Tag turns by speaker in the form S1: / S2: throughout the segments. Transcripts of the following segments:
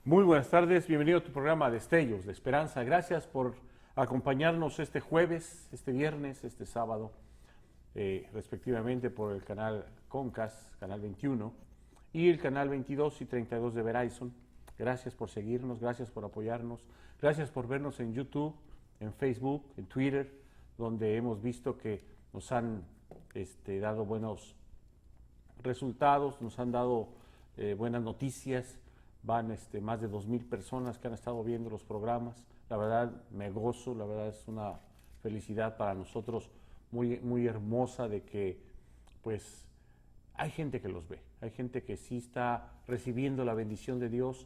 S1: Muy buenas tardes, bienvenido a tu programa Destellos de Esperanza. Gracias por acompañarnos este jueves, este viernes, este sábado, respectivamente por el canal Concast, canal 21, y el canal 22 y 32 de Verizon. Gracias por seguirnos, gracias por apoyarnos, gracias por vernos en YouTube, en Facebook, en Twitter, donde hemos visto que nos han dado buenos resultados, nos han dado buenas noticias. Van más de 2,000 personas que han estado viendo los programas. La verdad me gozo, la verdad es una felicidad para nosotros muy, muy hermosa de que pues hay gente que los ve, hay gente que sí está recibiendo la bendición de Dios.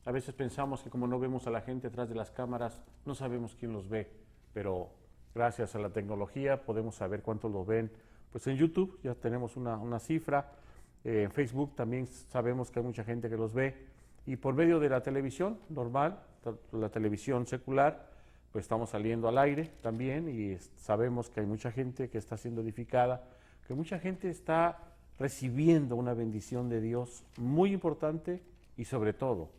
S1: A veces pensamos que como no vemos a la gente atrás de las cámaras, no sabemos quién los ve, pero gracias a la tecnología podemos saber cuántos lo ven. Pues en YouTube ya tenemos una cifra, en Facebook también sabemos que hay mucha gente que los ve. Y por medio de la televisión normal, la televisión secular, pues estamos saliendo al aire también y sabemos que hay mucha gente que está siendo edificada, que mucha gente está recibiendo una bendición de Dios muy importante y sobre todo,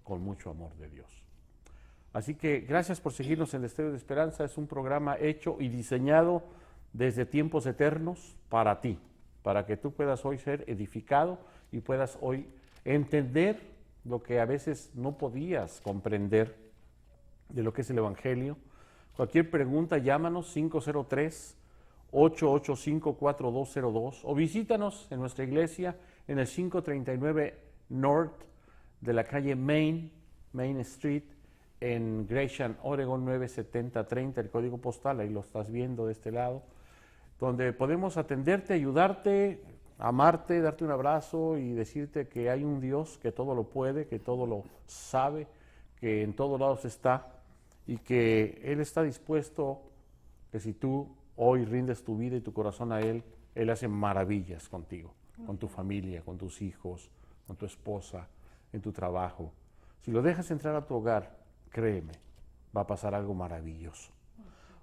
S1: con mucho amor de Dios. Así que gracias por seguirnos en Destellos de Esperanza. Es un programa hecho y diseñado desde tiempos eternos para ti, para que tú puedas hoy ser edificado y puedas hoy entender lo que a veces no podías comprender de lo que es el Evangelio. Cualquier pregunta, llámanos 503-885-4202 o visítanos en nuestra iglesia en el 539 North de la calle Main Street en Gresham, Oregon 97030, el código postal, ahí lo estás viendo de este lado, donde podemos atenderte, ayudarte, amarte, darte un abrazo y decirte que hay un Dios que todo lo puede, que todo lo sabe, que en todos lados está y que Él está dispuesto, que si tú hoy rindes tu vida y tu corazón a Él, Él hace maravillas contigo, con tu familia, con tus hijos, con tu esposa, en tu trabajo. Si lo dejas entrar a tu hogar, créeme, va a pasar algo maravilloso.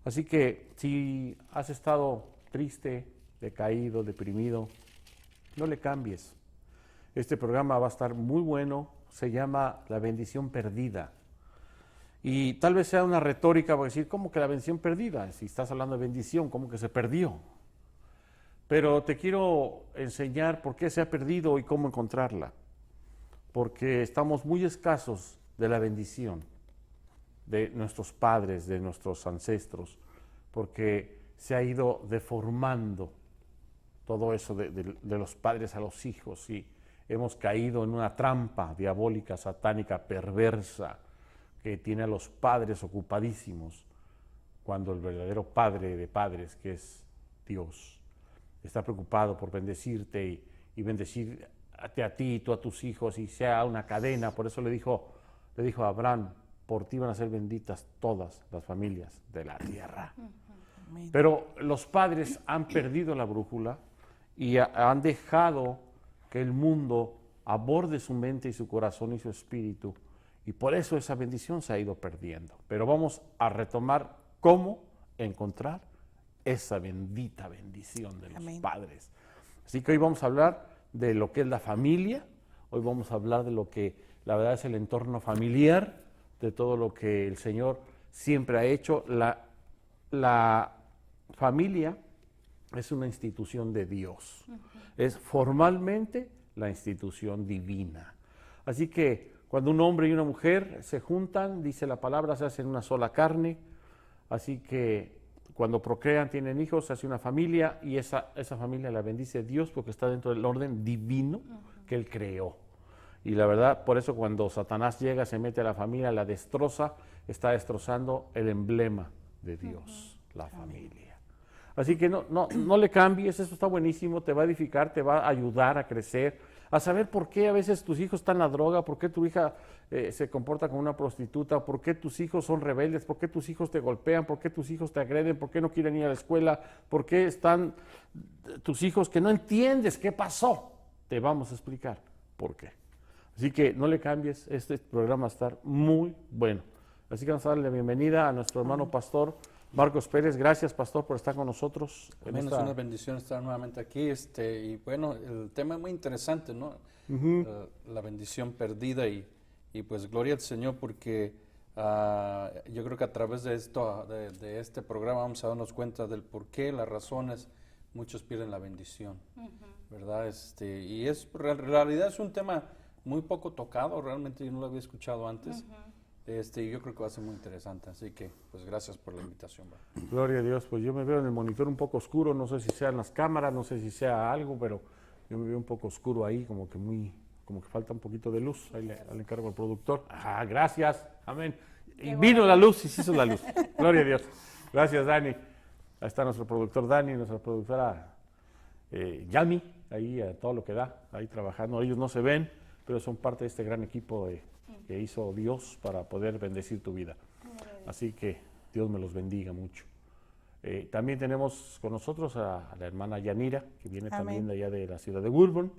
S1: Así que si has estado triste, decaído, deprimido, no le cambies. Este programa va a estar muy bueno, se llama La Bendición Perdida. Y tal vez sea una retórica para decir, ¿cómo que la bendición perdida? Si estás hablando de bendición, ¿cómo que se perdió? Pero te quiero enseñar por qué se ha perdido y cómo encontrarla. Porque estamos muy escasos de la bendición de nuestros padres, de nuestros ancestros, porque se ha ido deformando todo eso de los padres a los hijos y hemos caído en una trampa diabólica, satánica, perversa, que tiene a los padres ocupadísimos, cuando el verdadero padre de padres, que es Dios, está preocupado por bendecirte y bendecirte a ti y tú a tus hijos y sea una cadena. Por eso le dijo a Abraham, por ti van a ser benditas todas las familias de la tierra. Pero los padres han perdido la brújula y han dejado que el mundo aborde su mente y su corazón y su espíritu, y por eso esa bendición se ha ido perdiendo. Pero vamos a retomar cómo encontrar esa bendita bendición de los padres. Así que hoy vamos a hablar de lo que es la familia, hoy vamos a hablar de lo que la verdad es el entorno familiar, de todo lo que el Señor siempre ha hecho. La familia es una institución de Dios, es formalmente la institución divina. Así que cuando un hombre y una mujer se juntan, dice la palabra, se hacen una sola carne. Así que cuando procrean, tienen hijos, se hace una familia y esa familia la bendice Dios porque está dentro del orden divino que Él creó. Y la verdad, por eso cuando Satanás llega, se mete a la familia, la destroza, está destrozando el emblema de Dios, la familia. Así que no le cambies, eso está buenísimo, te va a edificar, te va a ayudar a crecer, a saber por qué a veces tus hijos están en la droga, por qué tu hija se comporta como una prostituta, por qué tus hijos son rebeldes, por qué tus hijos te golpean, por qué tus hijos te agreden, por qué no quieren ir a la escuela, por qué están tus hijos que no entiendes qué pasó. Te vamos a explicar por qué. Así que no le cambies, este programa va a estar muy bueno. Así que vamos a darle la bienvenida a nuestro hermano pastor Marcos Pérez, gracias, pastor, por estar con nosotros.
S2: Amén, es una bendición estar nuevamente aquí. Y bueno, el tema es muy interesante, ¿no? La bendición perdida y pues gloria al Señor porque yo creo que a través de esto, de este programa vamos a darnos cuenta del por qué, las razones, muchos pierden la bendición, ¿verdad? Y en realidad es un tema muy poco tocado, realmente yo no lo había escuchado antes. Y yo creo que va a ser muy interesante, así que pues gracias por la invitación. ¿Verdad?
S1: Gloria a Dios, pues yo me veo en el monitor un poco oscuro, no sé si sean las cámaras, no sé si sea algo, pero yo me veo un poco oscuro ahí, como que falta un poquito de luz, ahí le encargo al productor. Ajá, gracias, amén. Y vino la luz y se hizo la luz, gloria a Dios. Gracias, Dani. Ahí está nuestro productor Dani, nuestra productora Yami, ahí a todo lo que da, ahí trabajando. Ellos no se ven, pero son parte de este gran equipo que hizo Dios para poder bendecir tu vida. Así que Dios me los bendiga mucho. También tenemos con nosotros a la hermana Yanira, que viene también de allá de la ciudad de Woodburn.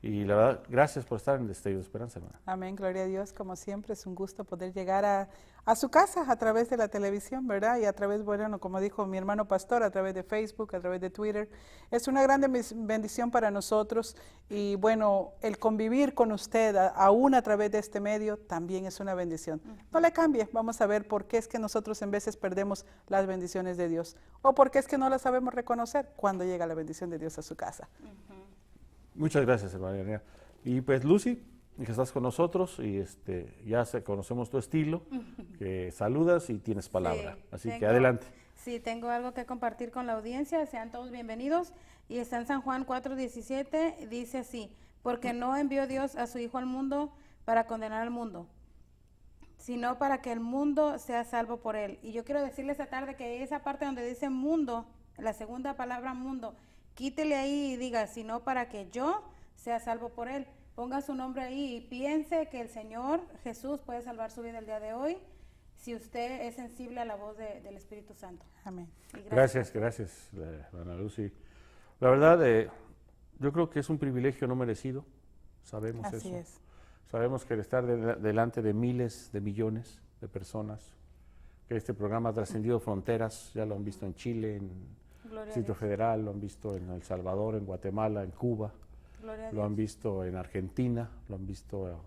S1: Y la verdad, gracias por estar en el Destello de Esperanza, hermana.
S3: Amén, gloria a Dios. Como siempre, es un gusto poder llegar a su casa a través de la televisión, ¿verdad? Y a través, bueno, como dijo mi hermano pastor, a través de Facebook, a través de Twitter. Es una gran bendición para nosotros. Y bueno, el convivir con usted, aún a través de este medio, también es una bendición. No le cambie. Vamos a ver por qué es que nosotros en veces perdemos las bendiciones de Dios. O por qué es que no las sabemos reconocer cuando llega la bendición de Dios a su casa.
S1: Muchas gracias, hermana. Y pues Lucy, que estás con nosotros y ya conocemos tu estilo, que saludas y tienes palabra. Así que adelante.
S4: Sí, tengo algo que compartir con la audiencia, sean todos bienvenidos. Y está en San Juan 4:17, dice así: porque no envió Dios a su Hijo al mundo para condenar al mundo, sino para que el mundo sea salvo por él. Y yo quiero decirle esta tarde que esa parte donde dice mundo, la segunda palabra mundo, quítele ahí y diga, sino para que yo sea salvo por él. Ponga su nombre ahí y piense que el Señor Jesús puede salvar su vida el día de hoy si usted es sensible a la voz del Espíritu Santo.
S3: Amén.
S1: Gracias, hermana Lucy. La verdad, yo creo que es un privilegio no merecido, sabemos eso.
S3: Así es.
S1: Sabemos que el estar delante de miles de millones de personas, que este programa ha trascendido fronteras, ya lo han visto en Chile, en Distrito Federal, lo han visto en El Salvador, en Guatemala, en Cuba, lo han visto en Argentina, lo han visto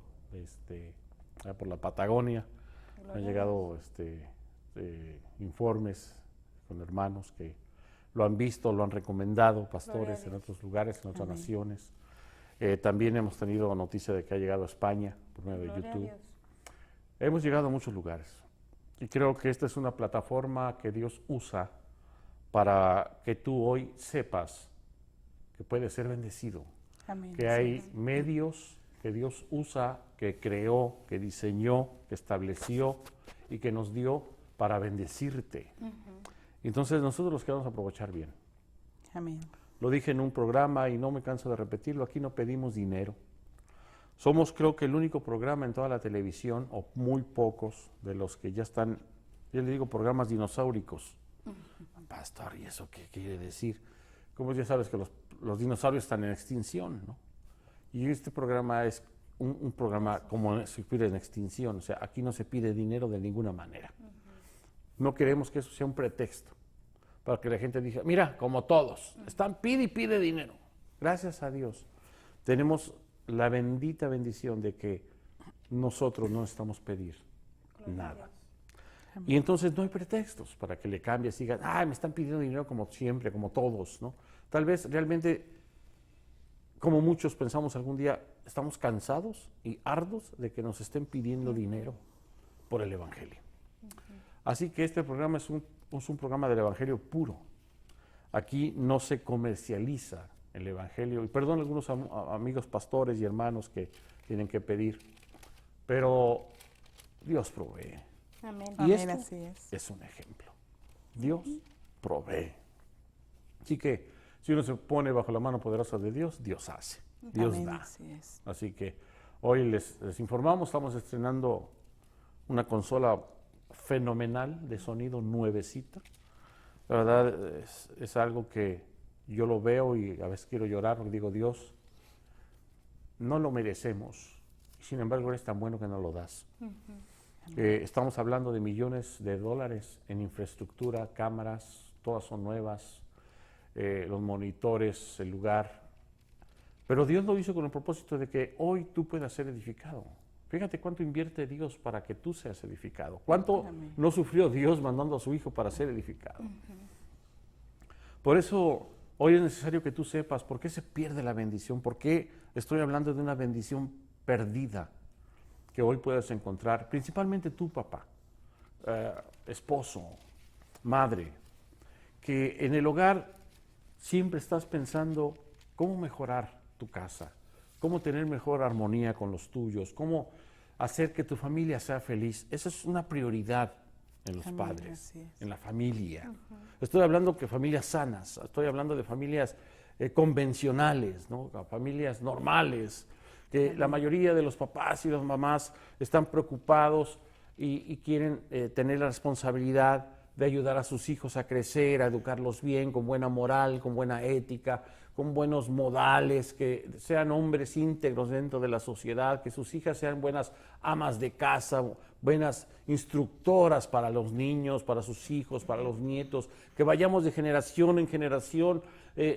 S1: por la Patagonia, han llegado informes con hermanos que lo han visto, lo han recomendado, pastores en otros lugares, en otras naciones. También hemos tenido noticia de que ha llegado a España por medio de YouTube. Hemos llegado a muchos lugares y creo que esta es una plataforma que Dios usa para que tú hoy sepas que puedes ser bendecido. Amén. Que hay medios que Dios usa, que creó, que diseñó, que estableció y que nos dio para bendecirte. Entonces nosotros los queremos aprovechar bien.
S3: Amén.
S1: Lo dije en un programa y no me canso de repetirlo, aquí no pedimos dinero. Somos, creo que, el único programa en toda la televisión, o muy pocos de los que ya están, yo le digo programas dinosauricos. Pastor, ¿y eso qué quiere decir? Como ya sabes que los dinosaurios están en extinción, ¿no? Y este programa es un programa como se pide en extinción, o sea, aquí no se pide dinero de ninguna manera. No queremos que eso sea un pretexto para que la gente diga, mira, como todos, están pide y pide dinero. Gracias a Dios, tenemos la bendita bendición de que nosotros no necesitamos pedir nada. Y entonces no hay pretextos para que le cambies y digas, me están pidiendo dinero como siempre, como todos, ¿no? Tal vez realmente, como muchos pensamos algún día, estamos cansados y hartos de que nos estén pidiendo dinero por el Evangelio. Así que este programa es un programa del Evangelio puro. Aquí no se comercializa el Evangelio. Y perdón a algunos amigos pastores y hermanos que tienen que pedir, pero Dios provee.
S4: Amén.
S1: Y
S3: Amén,
S1: esto
S3: así
S1: es un ejemplo. Dios provee. Así que si uno se pone bajo la mano poderosa de Dios, Dios hace, Dios
S3: Amén,
S1: da.
S3: así es.
S1: Así que hoy les informamos, estamos estrenando una consola fenomenal de sonido nuevecita. La verdad es algo que yo lo veo y a veces quiero llorar porque digo, Dios, no lo merecemos. Sin embargo, eres tan bueno que no lo das. Estamos hablando de millones de dólares en infraestructura, cámaras, todas son nuevas, los monitores, el lugar. Pero Dios lo hizo con el propósito de que hoy tú puedas ser edificado. Fíjate cuánto invierte Dios para que tú seas edificado. Cuánto no sufrió Dios mandando a su Hijo para ser edificado. Por eso hoy es necesario que tú sepas por qué se pierde la bendición, por qué estoy hablando de una bendición perdida que hoy puedes encontrar, principalmente tú, papá, esposo, madre, que en el hogar siempre estás pensando cómo mejorar tu casa, cómo tener mejor armonía con los tuyos, cómo hacer que tu familia sea feliz. Esa es una prioridad en los padres, en la familia. Estoy hablando de familias sanas, estoy hablando de familias convencionales, ¿no? Familias normales, que la mayoría de los papás y las mamás están preocupados y quieren tener la responsabilidad de ayudar a sus hijos a crecer, a educarlos bien, con buena moral, con buena ética, con buenos modales, que sean hombres íntegros dentro de la sociedad, que sus hijas sean buenas amas de casa, buenas instructoras para los niños, para sus hijos, para los nietos, que vayamos de generación en generación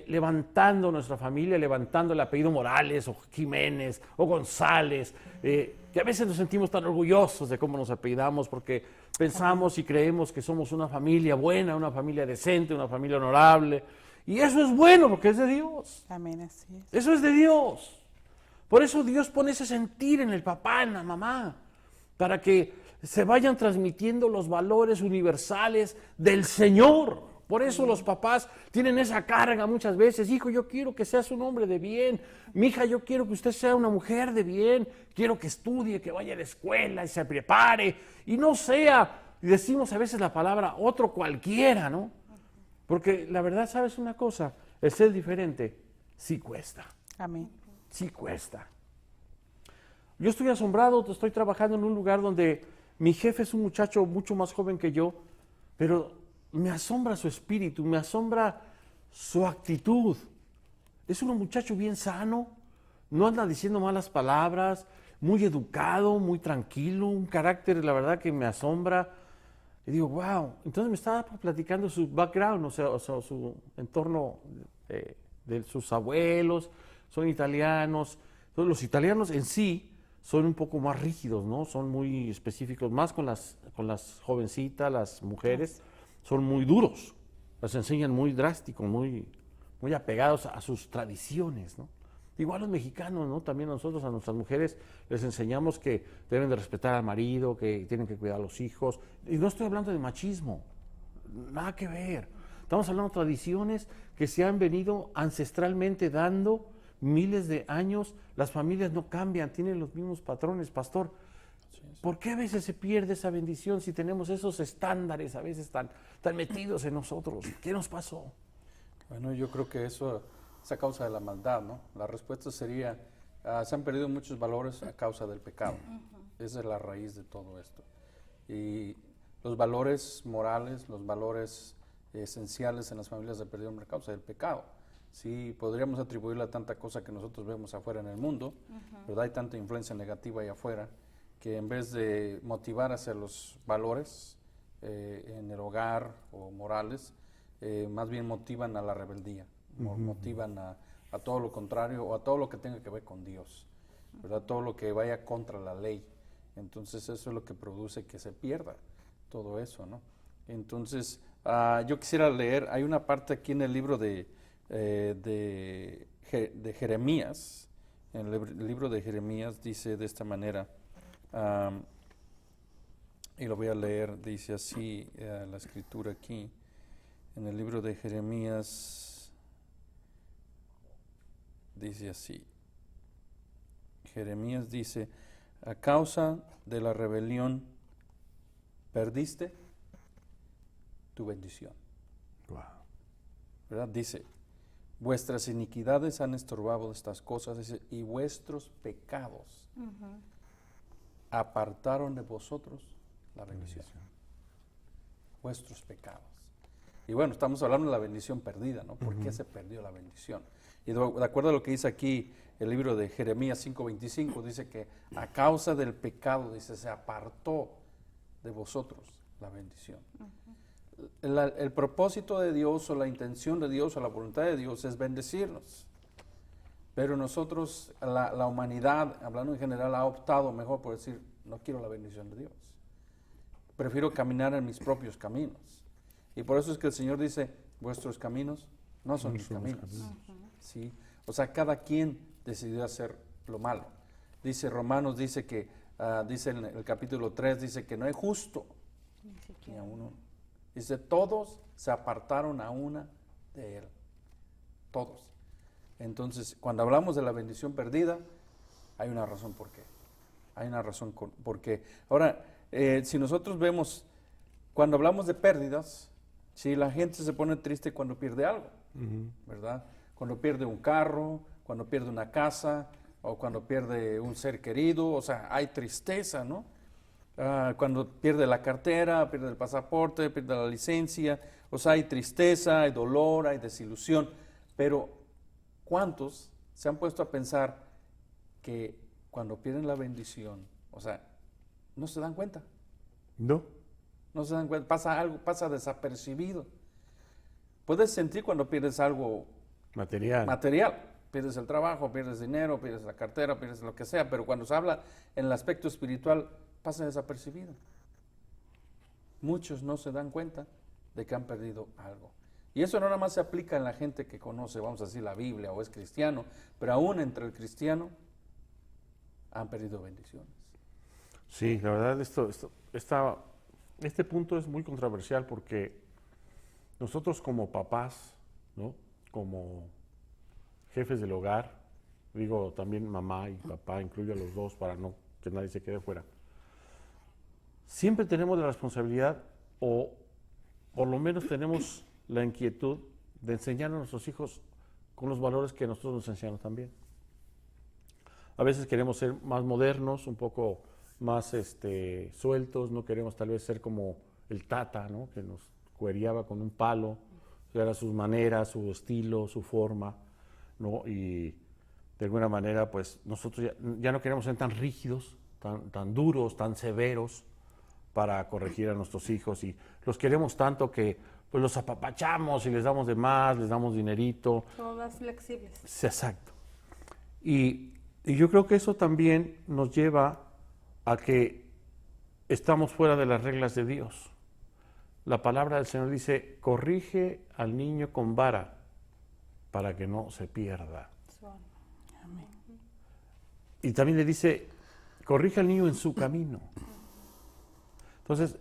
S1: levantando nuestra familia, levantando el apellido Morales o Jiménez o González, que a veces nos sentimos tan orgullosos de cómo nos apellidamos porque pensamos y creemos que somos una familia buena, una familia decente, una familia honorable. Y eso es bueno porque es de Dios.
S3: Amén, así es.
S1: Eso es de Dios. Por eso Dios pone ese sentir en el papá, en la mamá, para que se vayan transmitiendo los valores universales del Señor. Por eso los papás tienen esa carga muchas veces. Hijo, yo quiero que seas un hombre de bien. Mija, yo quiero que usted sea una mujer de bien. Quiero que estudie, que vaya a la escuela y se prepare. Y no sea, y decimos a veces la palabra, otro cualquiera, ¿no? Porque la verdad, ¿sabes una cosa? El ser diferente sí cuesta.
S3: Amén.
S1: Sí cuesta. Yo estoy asombrado, estoy trabajando en un lugar donde mi jefe es un muchacho mucho más joven que yo, pero me asombra su espíritu, me asombra su actitud. Es un muchacho bien sano, no anda diciendo malas palabras, muy educado, muy tranquilo, un carácter, la verdad, que me asombra. Y digo, wow. Entonces me estaba platicando su background, o sea su entorno de sus abuelos, son italianos. Entonces los italianos en sí son un poco más rígidos, ¿no? Son muy específicos, más con las jovencitas, las mujeres, son muy duros. Las enseñan muy drásticos, muy apegados a sus tradiciones, ¿no? Igual los mexicanos, ¿no? También nosotros a nuestras mujeres les enseñamos que deben de respetar al marido, que tienen que cuidar a los hijos. Y no estoy hablando de machismo, nada que ver. Estamos hablando de tradiciones que se han venido ancestralmente dando miles de años. Las familias no cambian, tienen los mismos patrones, pastor. ¿Por qué a veces se pierde esa bendición si tenemos esos estándares a veces tan metidos en nosotros? ¿Qué nos pasó?
S2: Bueno, yo creo que eso es a causa de la maldad, ¿no? La respuesta sería, se han perdido muchos valores a causa del pecado. Esa es la raíz de todo esto. Y los valores morales, los valores esenciales en las familias se perdieron a causa del pecado. Sí, podríamos atribuirle a tanta cosa que nosotros vemos afuera en el mundo, ¿verdad? Hay tanta influencia negativa ahí afuera, que en vez de motivar hacia los valores en el hogar o morales, más bien motivan a la rebeldía, motivan a todo lo contrario o a todo lo que tenga que ver con Dios, ¿verdad? Todo lo que vaya contra la ley. Entonces eso es lo que produce que se pierda todo eso, ¿no? Entonces yo quisiera leer, hay una parte aquí en el libro de Jeremías, en el libro de Jeremías dice de esta manera, y lo voy a leer, dice así la escritura aquí, en el libro de Jeremías, dice así, Jeremías dice, a causa de la rebelión, perdiste tu bendición.
S1: Wow.
S2: ¿Verdad? Dice, vuestras iniquidades han estorbado estas cosas, dice, y vuestros pecados apartaron de vosotros la bendición. Vuestros pecados. Y bueno, estamos hablando de la bendición perdida, ¿no? ¿Por qué se perdió la bendición? Y de acuerdo a lo que dice aquí el libro de Jeremías 5:25, dice que a causa del pecado, dice, se apartó de vosotros la bendición. El propósito de Dios o la intención de Dios o la voluntad de Dios es bendecirnos. Pero nosotros, la humanidad, hablando en general, ha optado mejor por decir, no quiero la bendición de Dios. Prefiero caminar en mis propios caminos. Y por eso es que el Señor dice, vuestros caminos no son mis caminos. ¿Sí? O sea, cada quien decidió hacer lo malo. Dice Romanos, dice que, dice en el capítulo 3, dice que no hay justo ni a uno. Dice, todos se apartaron a una de Él. Todos. Entonces, cuando hablamos de la bendición perdida, hay una razón por qué. Hay una razón por qué. Ahora, si nosotros vemos, cuando hablamos de pérdidas, si la gente se pone triste cuando pierde algo, ¿verdad? Cuando pierde un carro, cuando pierde una casa, o cuando pierde un ser querido, o sea, hay tristeza, ¿no? Cuando pierde la cartera, pierde el pasaporte, pierde la licencia, o sea, hay tristeza, hay dolor, hay desilusión, pero ¿cuántos se han puesto a pensar que cuando pierden la bendición, o sea, no se dan cuenta?
S1: No.
S2: No se dan cuenta, pasa algo, pasa desapercibido. Puedes sentir cuando pierdes algo material, pierdes el trabajo, pierdes dinero, pierdes la cartera, pierdes lo que sea, pero cuando se habla en el aspecto espiritual, pasa desapercibido. Muchos no se dan cuenta de que han perdido algo. Y eso no nada más se aplica en la gente que conoce, vamos a decir, la Biblia o es cristiano, pero aún entre el cristiano han perdido bendiciones.
S1: Sí, la verdad, este punto es muy controversial porque nosotros como papás, ¿no? Como jefes del hogar, digo también mamá y papá, incluyo a los dos para no que nadie se quede fuera, siempre tenemos la responsabilidad o por lo menos tenemos la inquietud de enseñar a nuestros hijos con los valores que nosotros nos enseñamos también. A veces queremos ser más modernos, un poco más sueltos, no queremos tal vez ser como el tata, ¿no? Que nos cueriaba con un palo, era sus maneras, su estilo, su forma, ¿no? Y de alguna manera, pues nosotros ya no queremos ser tan rígidos, tan duros, tan severos para corregir a nuestros hijos y los queremos tanto que pues los apapachamos y les damos de más, les damos dinerito.
S4: Somos más flexibles.
S1: Sí, exacto. Y yo creo que eso también nos lleva a que estamos fuera de las reglas de Dios. La palabra del Señor dice, corrige al niño con vara para que no se pierda.
S3: Amén.
S1: Y también le dice, corrige al niño en su camino. Entonces,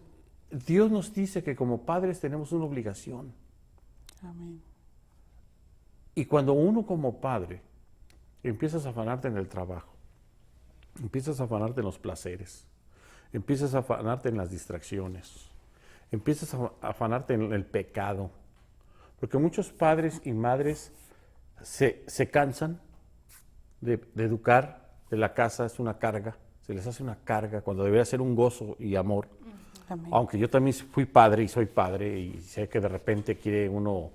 S1: Dios nos dice que como padres tenemos una obligación.
S3: Amén.
S1: Y cuando uno como padre empiezas a afanarte en el trabajo, empiezas a afanarte en los placeres, empiezas a afanarte en las distracciones, empiezas a afanarte en el pecado, porque muchos padres y madres se cansan de educar, de la casa es una carga, se les hace una carga cuando debería ser un gozo y amor.
S3: Amén.
S1: Aunque yo también fui padre y soy padre y sé que de repente quiere uno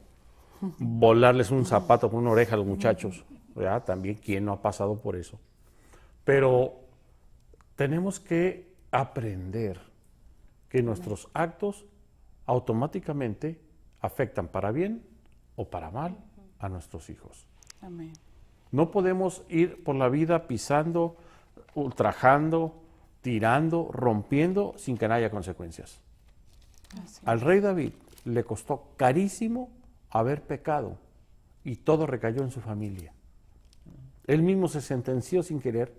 S1: volarles un zapato con una oreja a los muchachos, ¿verdad? También, ¿quién no ha pasado por eso? Pero tenemos que aprender que nuestros actos automáticamente afectan para bien o para mal a nuestros hijos.
S3: Amén.
S1: No podemos ir por la vida pisando, ultrajando, tirando, rompiendo sin que no haya consecuencias.
S3: Así.
S1: Al rey David le costó carísimo haber pecado y todo recayó en su familia. Él mismo se sentenció sin querer.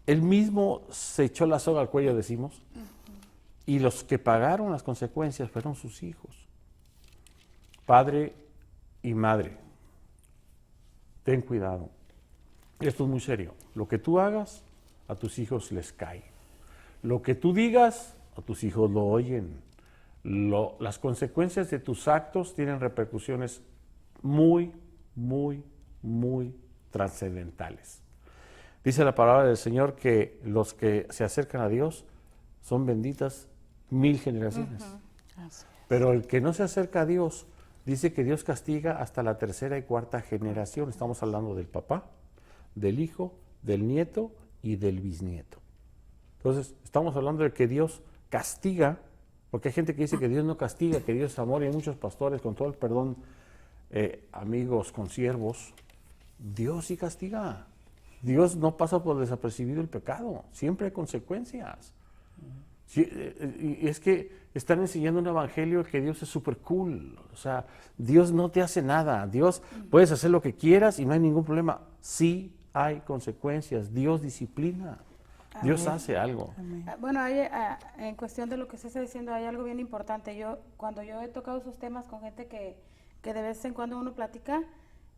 S1: Él mismo se echó la soga al cuello, decimos, y los que pagaron las consecuencias fueron sus hijos. Padre y madre, ten cuidado. Esto es muy serio. Lo que tú hagas, a tus hijos les cae. Lo que tú digas, a tus hijos lo oyen. Las consecuencias de tus actos tienen repercusiones muy, muy, muy trascendentales. Dice la palabra del Señor que los que se acercan a Dios son benditas 1000 generaciones.
S3: Así.
S1: Pero el que no se acerca a Dios, dice que Dios castiga hasta la 3ª y 4ª generación. Estamos hablando del papá, del hijo, del nieto y del bisnieto. Entonces, estamos hablando de que Dios castiga, porque hay gente que dice que Dios no castiga, que Dios es amor, y hay muchos pastores, con todo el perdón, amigos, consiervos, Dios sí castiga. Dios no pasa por desapercibido el pecado, siempre hay consecuencias. Sí, y es que están enseñando un evangelio que Dios es súper cool, o sea, Dios no te hace nada, Dios puedes hacer lo que quieras y no hay ningún problema. Sí hay consecuencias, Dios disciplina, Dios hace algo.
S4: Bueno, en cuestión de lo que usted está diciendo, hay algo bien importante. Cuando yo he tocado esos temas con gente que de vez en cuando uno platica,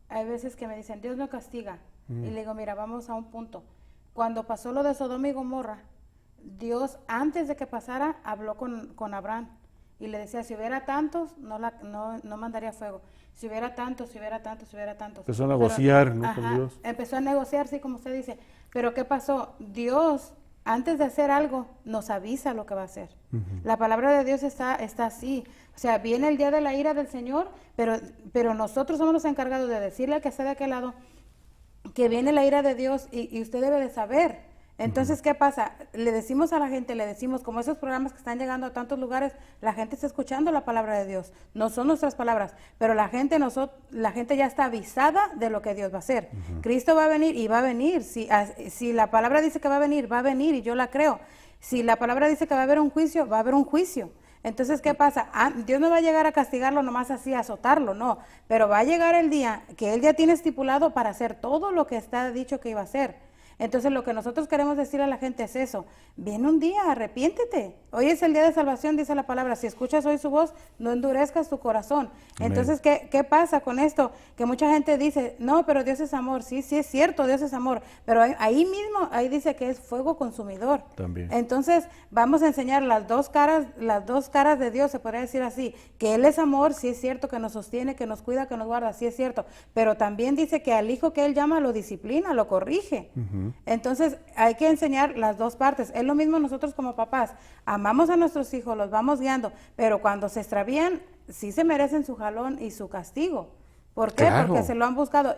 S4: hay veces que me dicen, Dios no castiga. Y le digo, mira, vamos a un punto. Cuando pasó lo de Sodoma y Gomorra, Dios, antes de que pasara, habló con Abraham y le decía, si hubiera tantos, no mandaría fuego. Si hubiera tantos, si hubiera tantos, si hubiera tantos.
S1: Empezó a negociar, ¿no? Con Dios.
S4: Empezó a negociar, sí, como usted dice. Pero ¿qué pasó? Dios, antes de hacer algo, nos avisa lo que va a hacer. La palabra de Dios está así. O sea, viene el día de la ira del Señor, pero nosotros somos los encargados de decirle al que está de aquel lado que viene la ira de Dios y usted debe de saber. Entonces, ¿qué pasa? Le decimos a la gente, como esos programas que están llegando a tantos lugares, la gente está escuchando la palabra de Dios. No son nuestras palabras, pero la gente ya está avisada de lo que Dios va a hacer. Cristo va a venir y va a venir. Si la palabra dice que va a venir y yo la creo. Si la palabra dice que va a haber un juicio, va a haber un juicio. Entonces, ¿qué pasa? Dios no va a llegar a castigarlo nomás así, a azotarlo, no. Pero va a llegar el día que Él ya tiene estipulado para hacer todo lo que está dicho que iba a hacer. Entonces, lo que nosotros queremos decir a la gente es eso. Viene un día, arrepiéntete. Hoy es el día de salvación, dice la palabra. Si escuchas hoy su voz, no endurezcas tu corazón. Amén. Entonces, ¿qué pasa con esto? Que mucha gente dice, no, pero Dios es amor. Sí, es cierto, Dios es amor. Pero ahí dice que es fuego consumidor.
S1: También.
S4: Entonces, vamos a enseñar las dos caras de Dios, se podría decir así. Que Él es amor, sí es cierto, que nos sostiene, que nos cuida, que nos guarda, sí es cierto. Pero también dice que al hijo que Él llama lo disciplina, lo corrige. Entonces hay que enseñar las dos partes. Es lo mismo nosotros como papás. Amamos a nuestros hijos, los vamos guiando, pero cuando se extravían, sí se merecen su jalón y su castigo. ¿Por qué?
S1: Claro.
S4: Porque se lo han buscado.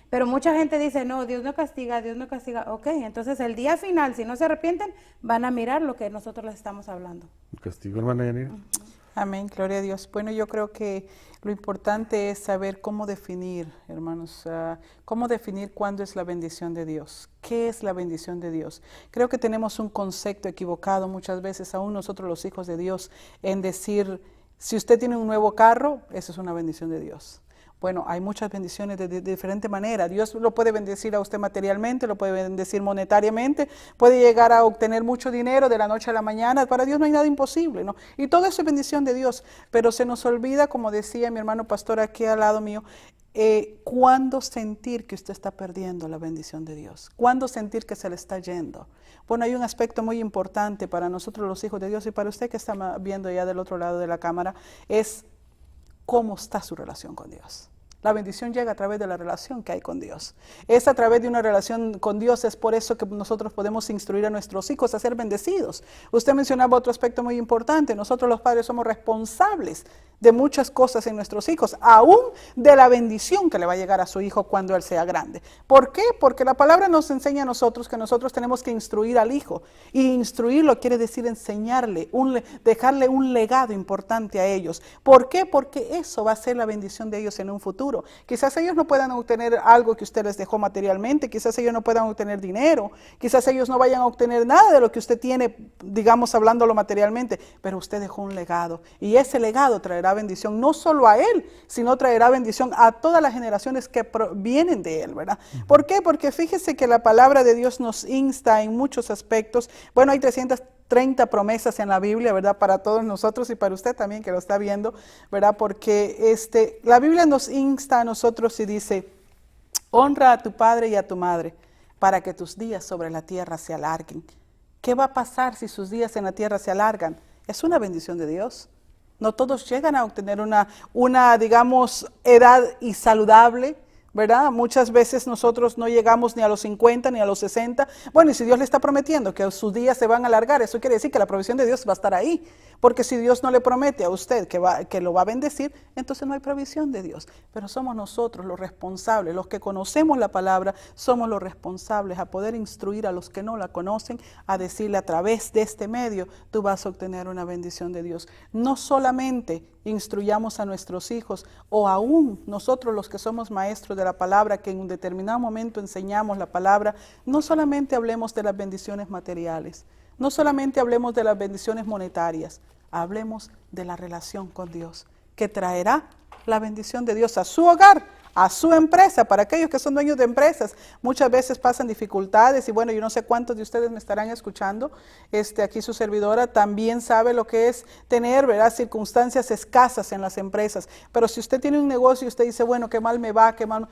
S4: Pero mucha gente dice, no, Dios no castiga, Dios no castiga. Ok, entonces el día final, si no se arrepienten, van a mirar lo que nosotros les estamos hablando.
S1: El castigo, hermana Yanira.
S3: Amén, gloria a Dios. Bueno, yo creo que lo importante es saber cómo definir, hermanos, cómo definir cuándo es la bendición de Dios. ¿Qué es la bendición de Dios? Creo que tenemos un concepto equivocado muchas veces, aún nosotros los hijos de Dios, en decir, si usted tiene un nuevo carro, eso es una bendición de Dios. Bueno, hay muchas bendiciones de diferente manera. Dios lo puede bendecir a usted materialmente, lo puede bendecir monetariamente, puede llegar a obtener mucho dinero de la noche a la mañana. Para Dios no hay nada imposible, ¿no? Y todo eso es bendición de Dios. Pero se nos olvida, como decía mi hermano pastor aquí al lado mío, ¿cuándo sentir que usted está perdiendo la bendición de Dios? ¿Cuándo sentir que se le está yendo? Bueno, hay un aspecto muy importante para nosotros los hijos de Dios y para usted que está viendo ya del otro lado de la cámara, es cómo está su relación con Dios. La bendición llega a través de la relación que hay con Dios. Es a través de una relación con Dios, es por eso que nosotros podemos instruir a nuestros hijos a ser bendecidos. Usted mencionaba otro aspecto muy importante, nosotros los padres somos responsables de muchas cosas en nuestros hijos, aún de la bendición que le va a llegar a su hijo cuando él sea grande. ¿Por qué? Porque la palabra nos enseña a nosotros que nosotros tenemos que instruir al hijo, y instruirlo quiere decir enseñarle, dejarle un legado importante a ellos. ¿Por qué? Porque eso va a ser la bendición de ellos en un futuro. Quizás ellos no puedan obtener algo que usted les dejó materialmente, quizás ellos no puedan obtener dinero, quizás ellos no vayan a obtener nada de lo que usted tiene, digamos, hablándolo materialmente, pero usted dejó un legado, y ese legado traerá bendición no solo a él, sino traerá bendición a todas las generaciones que vienen de él, ¿verdad? ¿Por qué? Porque fíjese que la palabra de Dios nos insta en muchos aspectos. Bueno, hay 330 promesas en la Biblia, ¿verdad? Para todos nosotros y para usted también que lo está viendo, ¿verdad? Porque la Biblia nos insta a nosotros y dice, honra a tu padre y a tu madre para que tus días sobre la tierra se alarguen. ¿Qué va a pasar si sus días en la tierra se alargan? Es una bendición de Dios. No todos llegan a obtener una digamos, edad y saludable, ¿verdad? Muchas veces nosotros no llegamos ni a los 50 ni a los 60. Bueno, y si Dios le está prometiendo que sus días se van a alargar, eso quiere decir que la provisión de Dios va a estar ahí. Porque si Dios no le promete a usted que lo va a bendecir, entonces no hay provisión de Dios. Pero somos nosotros los responsables, los que conocemos la palabra, somos los responsables a poder instruir a los que no la conocen, a decirle a través de este medio, tú vas a obtener una bendición de Dios. No solamente instruyamos a nuestros hijos o aún nosotros los que somos maestros de la palabra, que en un determinado momento enseñamos la palabra, no solamente hablemos de las bendiciones materiales, no solamente hablemos de las bendiciones monetarias, hablemos de la relación con Dios, que traerá la bendición de Dios a su hogar, a su empresa. Para aquellos que son dueños de empresas, muchas veces pasan dificultades y bueno, yo no sé cuántos de ustedes me estarán escuchando, aquí su servidora también sabe lo que es tener, ¿verdad?, circunstancias escasas en las empresas, pero si usted tiene un negocio y usted dice, bueno, qué mal me va, qué mal,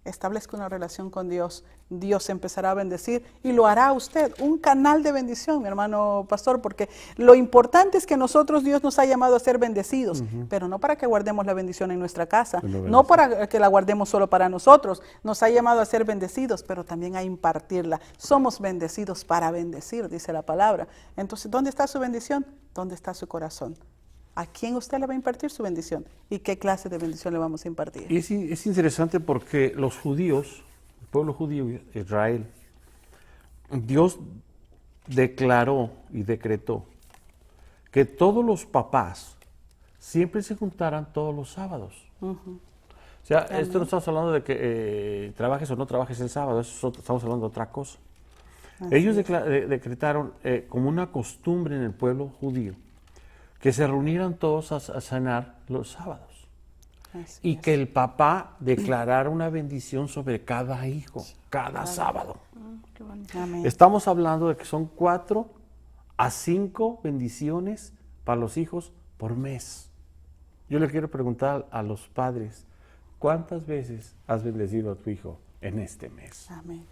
S3: establezca una relación con Dios, Dios empezará a bendecir y lo hará usted, un canal de bendición, mi hermano pastor, porque lo importante es que nosotros, Dios nos ha llamado a ser bendecidos, pero no para que guardemos la bendición en nuestra casa, no para que la guardemos solo para nosotros, nos ha llamado a ser bendecidos, pero también a impartirla. Somos bendecidos para bendecir, dice la palabra. Entonces, ¿dónde está su bendición? ¿Dónde está su corazón? ¿A quién usted le va a impartir su bendición? ¿Y qué clase de bendición le vamos a impartir?
S1: Y es interesante porque los judíos, el pueblo judío, Israel, Dios declaró y decretó que todos los papás siempre se juntaran todos los sábados. O sea, esto no estamos hablando de que trabajes o no trabajes el sábado, estamos hablando de otra cosa. Ellos decretaron como una costumbre en el pueblo judío que se reunieran todos a cenar los sábados. Y que el papá declarara una bendición sobre cada hijo, cada sábado.
S3: Amén.
S1: Estamos hablando de que son 4 a 5 bendiciones para los hijos por mes. Yo le quiero preguntar a los padres, ¿cuántas veces has bendecido a tu hijo en este mes?
S3: Amén.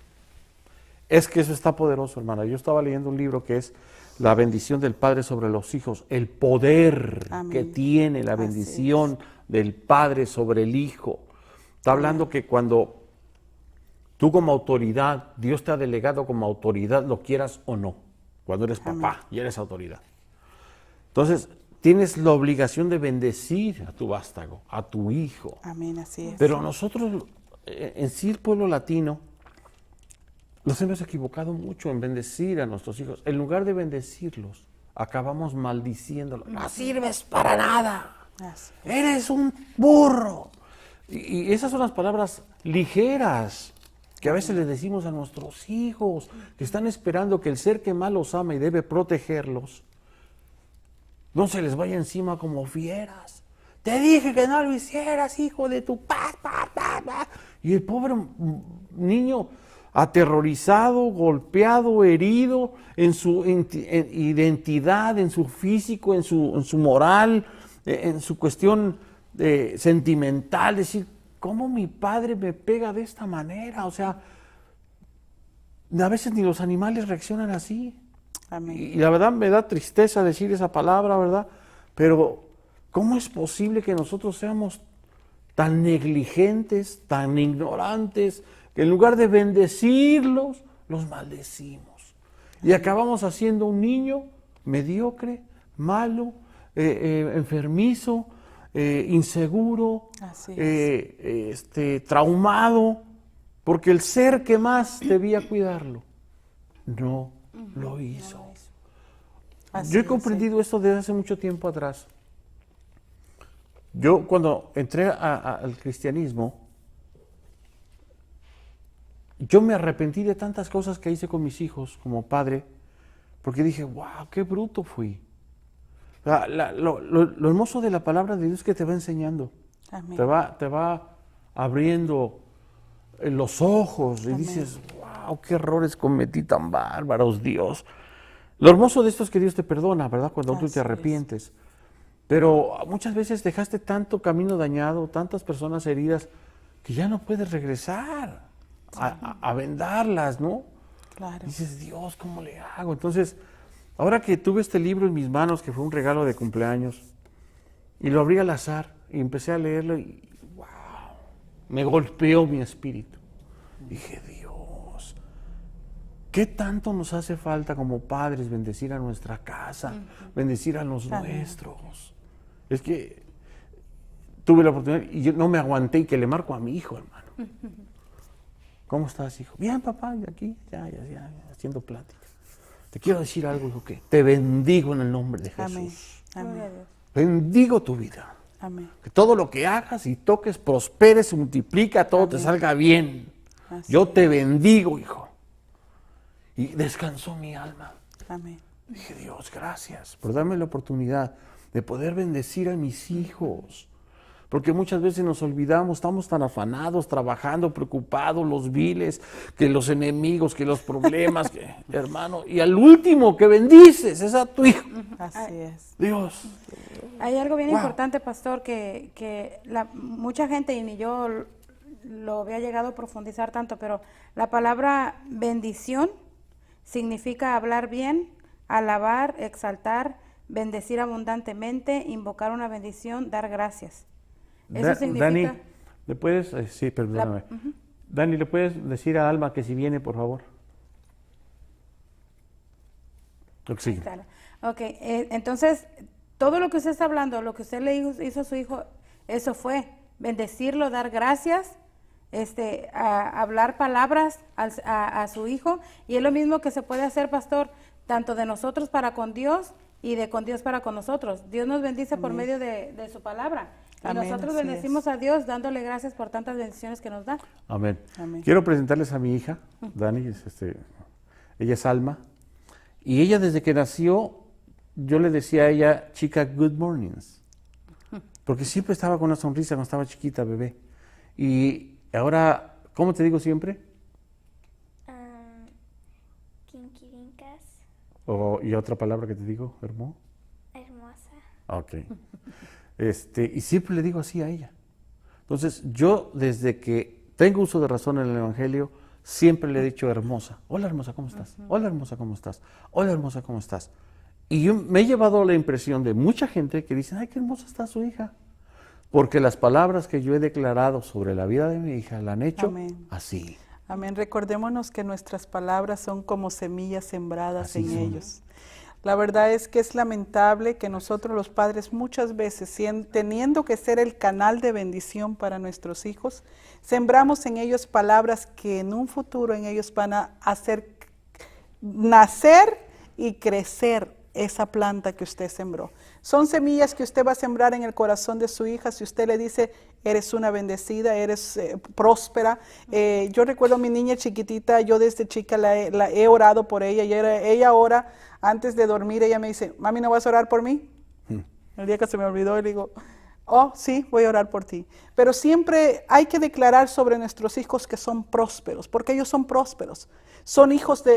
S1: Es que eso está poderoso, hermana. Yo estaba leyendo un libro que es La bendición del Padre sobre los hijos, el poder que tiene la bendición del Padre sobre el Hijo. Está hablando que cuando tú como autoridad, Dios te ha delegado como autoridad, lo quieras o no, cuando eres papá y eres autoridad. Entonces, tienes la obligación de bendecir a tu vástago, a tu hijo.
S3: Amén, así es.
S1: Pero nosotros, en sí el pueblo latino, nos hemos equivocado mucho en bendecir a nuestros hijos. En lugar de bendecirlos, acabamos maldiciéndolos. No sirves para nada. Eres un burro. Y esas son las palabras ligeras que a veces les decimos a nuestros hijos, que están esperando que el ser que más los ama y debe protegerlos, no se les vaya encima como fieras. Te dije que no lo hicieras, hijo de tu pa. Y el pobre niño, aterrorizado, golpeado, herido en su identidad, en su físico, en su moral, en su cuestión sentimental, decir, ¿cómo mi padre me pega de esta manera? O sea, a veces ni los animales reaccionan así.
S3: Amén.
S1: Y la verdad me da tristeza decir esa palabra, ¿verdad? Pero, ¿cómo es posible que nosotros seamos tan negligentes, tan ignorantes, que en lugar de bendecirlos, los maldecimos? Y acabamos haciendo un niño mediocre, malo, enfermizo, inseguro, traumado, porque el ser que más debía cuidarlo no lo hizo. Yo he comprendido esto desde hace mucho tiempo atrás. Yo cuando entré al cristianismo, yo me arrepentí de tantas cosas que hice con mis hijos como padre, porque dije, wow, qué bruto fui. Lo hermoso de la palabra de Dios es que te va enseñando.
S3: Amén.
S1: Te va abriendo los ojos y dices, wow, qué errores cometí tan bárbaros, Dios. Lo hermoso de esto es que Dios te perdona, ¿verdad? Cuando tú te arrepientes. Pero muchas veces dejaste tanto camino dañado, tantas personas heridas, que ya no puedes regresar a vendarlas, ¿no?
S3: Claro.
S1: Dices, Dios, ¿cómo le hago? Entonces, ahora que tuve este libro en mis manos, que fue un regalo de cumpleaños, y lo abrí al azar, y empecé a leerlo, y wow, me golpeó mi espíritu. Dije, Dios, ¿qué tanto nos hace falta como padres bendecir a nuestra casa, bendecir a los nuestros? Es que tuve la oportunidad y yo no me aguanté y que le marco a mi hijo, hermano. ¿Cómo estás, hijo? Bien, papá, y aquí, ya, haciendo plática. Te quiero decir algo, hijo, que te bendigo en el nombre de Jesús.
S3: Amén.
S4: Gloria a Dios.
S1: Bendigo tu vida.
S3: Amén.
S1: Que todo lo que hagas y toques prospere, se multiplica, todo te salga bien.
S3: Así
S1: Yo te bendigo, hijo. Y descansó mi alma.
S3: Amén.
S1: Dije, Dios, gracias por darme la oportunidad de poder bendecir a mis hijos. Porque muchas veces nos olvidamos, estamos tan afanados, trabajando, preocupados, los viles, que los enemigos, que los problemas, hermano. Y al último que bendices es a tu hijo.
S3: Así es.
S1: Dios.
S4: Hay algo bien
S1: Wow.
S4: importante, pastor, que mucha gente, y ni yo lo había llegado a profundizar tanto, pero la palabra bendición significa hablar bien, alabar, exaltar, bendecir abundantemente, invocar una bendición, dar gracias. Eso significa...
S1: Dani, ¿le puedes? Sí, perdóname. Dani, ¿le puedes decir a Alma que si viene, por favor? Sí.
S4: Ok, entonces, todo lo que usted está hablando, lo que usted le hizo a su hijo, eso fue bendecirlo, dar gracias, hablar palabras a su hijo, y es lo mismo que se puede hacer, pastor, tanto de nosotros para con Dios y de con Dios para con nosotros. Dios nos bendice por medio de su palabra, y
S3: Amén,
S4: nosotros
S3: así
S4: bendecimos a Dios dándole gracias por tantas bendiciones que nos da.
S1: Amén.
S3: Amén.
S1: Quiero presentarles a mi hija, Dani, ella es Alma, y ella desde que nació, yo le decía a ella, chica, good mornings, porque siempre estaba con una sonrisa cuando estaba chiquita, bebé. Y ahora, ¿cómo te digo siempre?
S5: Quinquirincas,
S1: ¿Y otra palabra que te digo, hermoso?
S5: hermosa.
S1: Ok. Y siempre le digo así a ella. Entonces, yo desde que tengo uso de razón en el Evangelio, siempre le he dicho hermosa. Hola, hermosa, ¿cómo estás? Hola, hermosa, ¿cómo estás? Hola, hermosa, ¿cómo estás? Y yo me he llevado la impresión de mucha gente que dicen, ay, qué hermosa está su hija. Porque las palabras que yo he declarado sobre la vida de mi hija la han hecho
S3: Amén.
S1: así.
S3: Amén. Recordémonos que nuestras palabras son como semillas sembradas
S1: Así
S3: en
S1: son.
S3: ellos. La verdad es que es lamentable que nosotros los padres muchas veces, teniendo que ser el canal de bendición para nuestros hijos, sembramos en ellos palabras que en un futuro en ellos van a hacer nacer y crecer esa planta que usted sembró. Son semillas que usted va a sembrar en el corazón de su hija. Si usted le dice, eres una bendecida, eres próspera. Yo recuerdo a mi niña chiquitita, yo desde chica la he orado por ella, y ella ora antes de dormir, ella me dice, mami, ¿no vas a orar por mí? El día que se me olvidó, le digo, oh, sí, voy a orar por ti. Pero siempre hay que declarar sobre nuestros hijos que son prósperos, porque ellos son prósperos. Son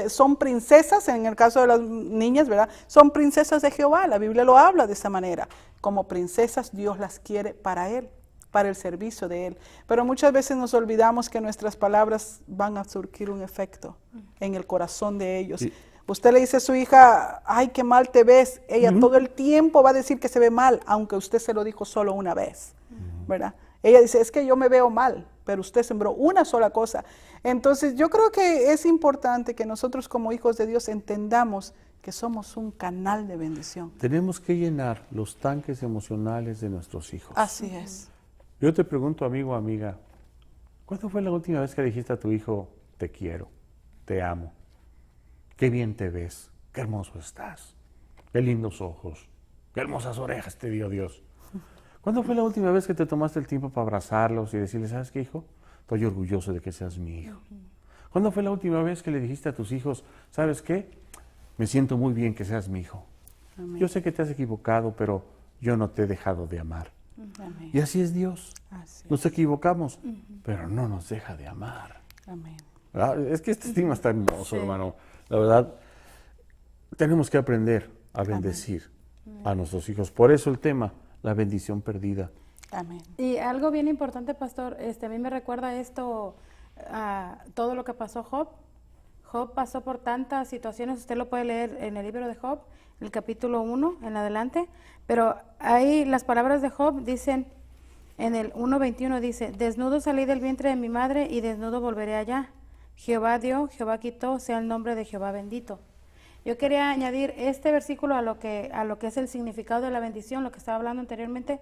S3: son princesas, en el caso de las niñas, ¿verdad? Son princesas de Jehová, la Biblia lo habla de esa manera. Como princesas Dios las quiere para Él, para el servicio de Él. Pero muchas veces nos olvidamos que nuestras palabras van a surgir un efecto en el corazón de ellos.
S1: Sí.
S3: Usted le dice a su hija, ay, qué mal te ves. Ella todo el tiempo va a decir que se ve mal, aunque usted se lo dijo solo una vez, ¿verdad? Ella dice, es que yo me veo mal, pero usted sembró una sola cosa. Entonces, yo creo que es importante que nosotros como hijos de Dios entendamos que somos un canal de bendición.
S1: Tenemos que llenar los tanques emocionales de nuestros hijos.
S3: Así es.
S1: Yo te pregunto, amigo o amiga, ¿cuándo fue la última vez que dijiste a tu hijo, te quiero, te amo, qué bien te ves, qué hermoso estás, qué lindos ojos, qué hermosas orejas te dio Dios? ¿Cuándo fue la última vez que te tomaste el tiempo para abrazarlos y decirles, ¿sabes qué, hijo? Estoy orgulloso de que seas mi hijo. ¿Cuándo fue la última vez que le dijiste a tus hijos, ¿sabes qué? Me siento muy bien que seas mi hijo.
S3: Amén.
S1: Yo sé que te has equivocado, pero yo no te he dejado de amar.
S3: Amén.
S1: Y así es Dios.
S3: Así
S1: Nos equivocamos, pero no nos deja de amar.
S3: Amén.
S1: ¿Verdad? Es que este estigma está hermoso,
S4: Sí.
S1: hermano. La verdad, tenemos que aprender a bendecir a nuestros hijos. Por eso el tema, la bendición perdida.
S3: Amén.
S4: Y algo bien importante, pastor, a mí me recuerda esto, todo lo que pasó Job. Job pasó por tantas situaciones, usted lo puede leer en el libro de Job, el capítulo 1 en adelante, pero ahí las palabras de Job dicen En el 1:21 dice, desnudo salí del vientre de mi madre y desnudo volveré allá. Jehová dio, Jehová quitó, sea el nombre de Jehová bendito. Yo quería añadir este versículo a lo que es el significado de la bendición, lo que estaba hablando anteriormente,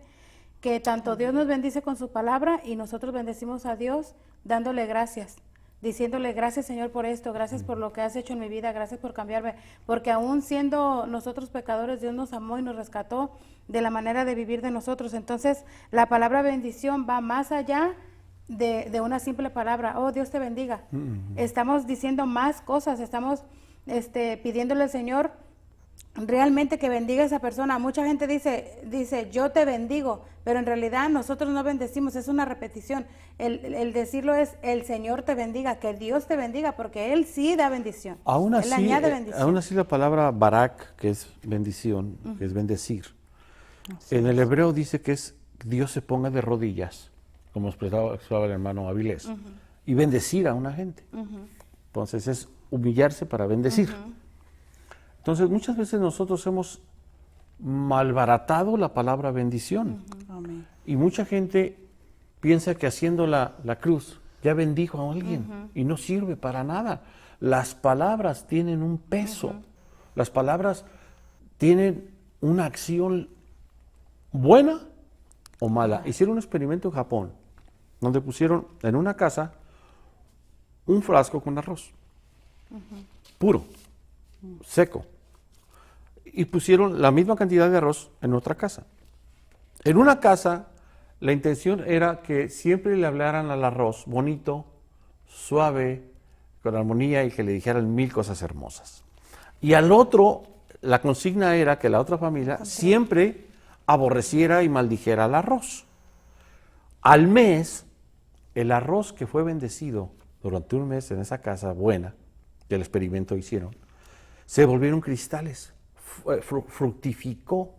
S4: que tanto Dios nos bendice con su palabra y nosotros bendecimos a Dios dándole gracias, diciéndole gracias Señor por esto, gracias por lo que has hecho en mi vida, gracias por cambiarme, porque aún siendo nosotros pecadores, Dios nos amó y nos rescató de la manera de vivir de nosotros. Entonces, la palabra bendición va más allá de una simple palabra, oh Dios te bendiga. Estamos diciendo más cosas, estamos pidiéndole al Señor realmente que bendiga a esa persona. Mucha gente dice yo te bendigo, pero en realidad nosotros no bendecimos, es una repetición. El decirlo es el Señor te bendiga, que Dios te bendiga, porque Él sí da bendición.
S1: Aún
S4: Él
S1: así,
S4: añade bendición.
S1: aún así la palabra barak, que es bendición, que es bendecir, en el hebreo dice que es Dios se ponga de rodillas, como expresaba el hermano Avilés, y bendecir a una gente. Entonces es humillarse para bendecir. Entonces muchas veces nosotros hemos malbaratado la palabra bendición.
S3: Amén.
S1: Y mucha gente piensa que haciendo la cruz ya bendijo a alguien y no sirve para nada. Las palabras tienen un peso. Las palabras tienen una acción buena o mala. Hicieron un experimento en Japón donde pusieron en una casa un frasco con arroz puro, seco, y pusieron la misma cantidad de arroz en otra casa. En una casa la intención era que siempre le hablaran al arroz bonito, suave, con armonía y que le dijeran 1000 cosas hermosas. Y al otro, la consigna era que la otra familia siempre aborreciera y maldijera al arroz. Al mes, el arroz que fue bendecido durante un mes en esa casa buena, que el experimento hicieron, se volvieron cristales, fructificó,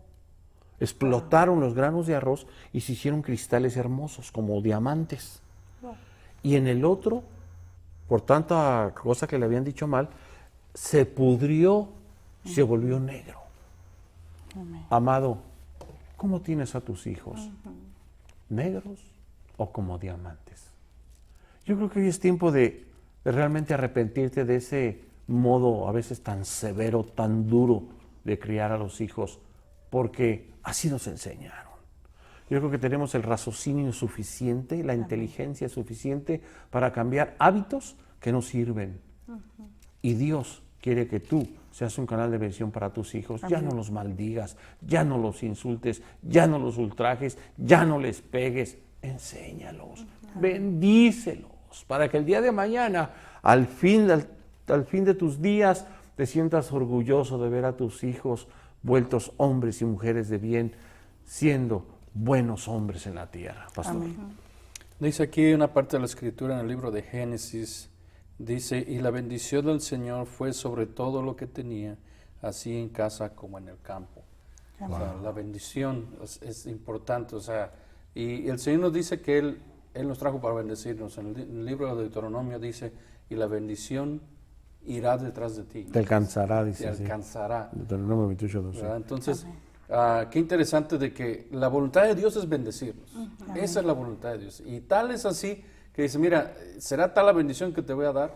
S1: explotaron los granos de arroz y se hicieron cristales hermosos, como diamantes. Y en el otro, por tanta cosa que le habían dicho mal, se pudrió, se volvió negro. Amado, ¿cómo tienes a tus hijos? ¿Negros o como diamantes? Yo creo que hoy es tiempo de realmente arrepentirte de ese modo a veces tan severo, tan duro de criar a los hijos, porque así nos enseñaron. Yo creo que tenemos el raciocinio suficiente, la inteligencia suficiente para cambiar hábitos que no sirven. Y Dios quiere que tú seas un canal de bendición para tus hijos. Ya no los maldigas, ya no los insultes, ya no los ultrajes, ya no les pegues. Enséñalos, bendícelos, para que el día de mañana, al fin de tus días, te sientas orgulloso de ver a tus hijos vueltos hombres y mujeres de bien, siendo buenos hombres en la tierra, pastor.
S3: Amén.
S2: Dice aquí una parte de la escritura en el libro de Génesis, dice, y la bendición del Señor fue sobre todo lo que tenía, así en casa como en el campo. O sea, la bendición es importante, o sea, y el Señor nos dice que Él nos trajo para bendecirnos. En el libro de Deuteronomio dice, y la bendición irá detrás de ti.
S1: Te alcanzará, dice.
S2: Te alcanzará.
S1: Deuteronomio 28:12.
S2: ¿Verdad? Entonces, qué interesante de que la voluntad de Dios es bendecirnos. Esa es la voluntad de Dios. Y tal es así que dice, mira, será tal la bendición que te voy a dar,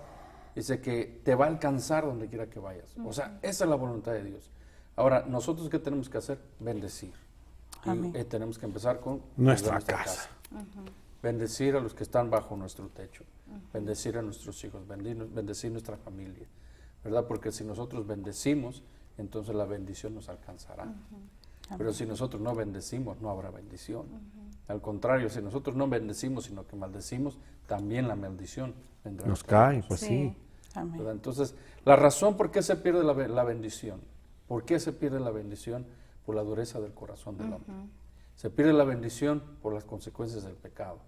S2: dice que te va a alcanzar donde quiera que vayas. O sea, esa es la voluntad de Dios. Ahora, nosotros ¿qué tenemos que hacer? Bendecir. Y tenemos que empezar con
S1: nuestra casa.
S2: Bendecir a los que están bajo nuestro techo, bendecir a nuestros hijos, bendecir nuestra familia, ¿verdad? Porque si nosotros bendecimos, entonces la bendición nos alcanzará. Pero si nosotros no bendecimos, no habrá bendición. Al contrario, si nosotros no bendecimos, sino que maldecimos, también la maldición vendrá.
S1: Nos cae, pues sí.
S3: Amén.
S2: ¿Verdad? Entonces, la razón por qué se pierde la bendición, ¿por qué se pierde la bendición? Por la dureza del corazón del hombre. Se pierde la bendición por las consecuencias del pecado.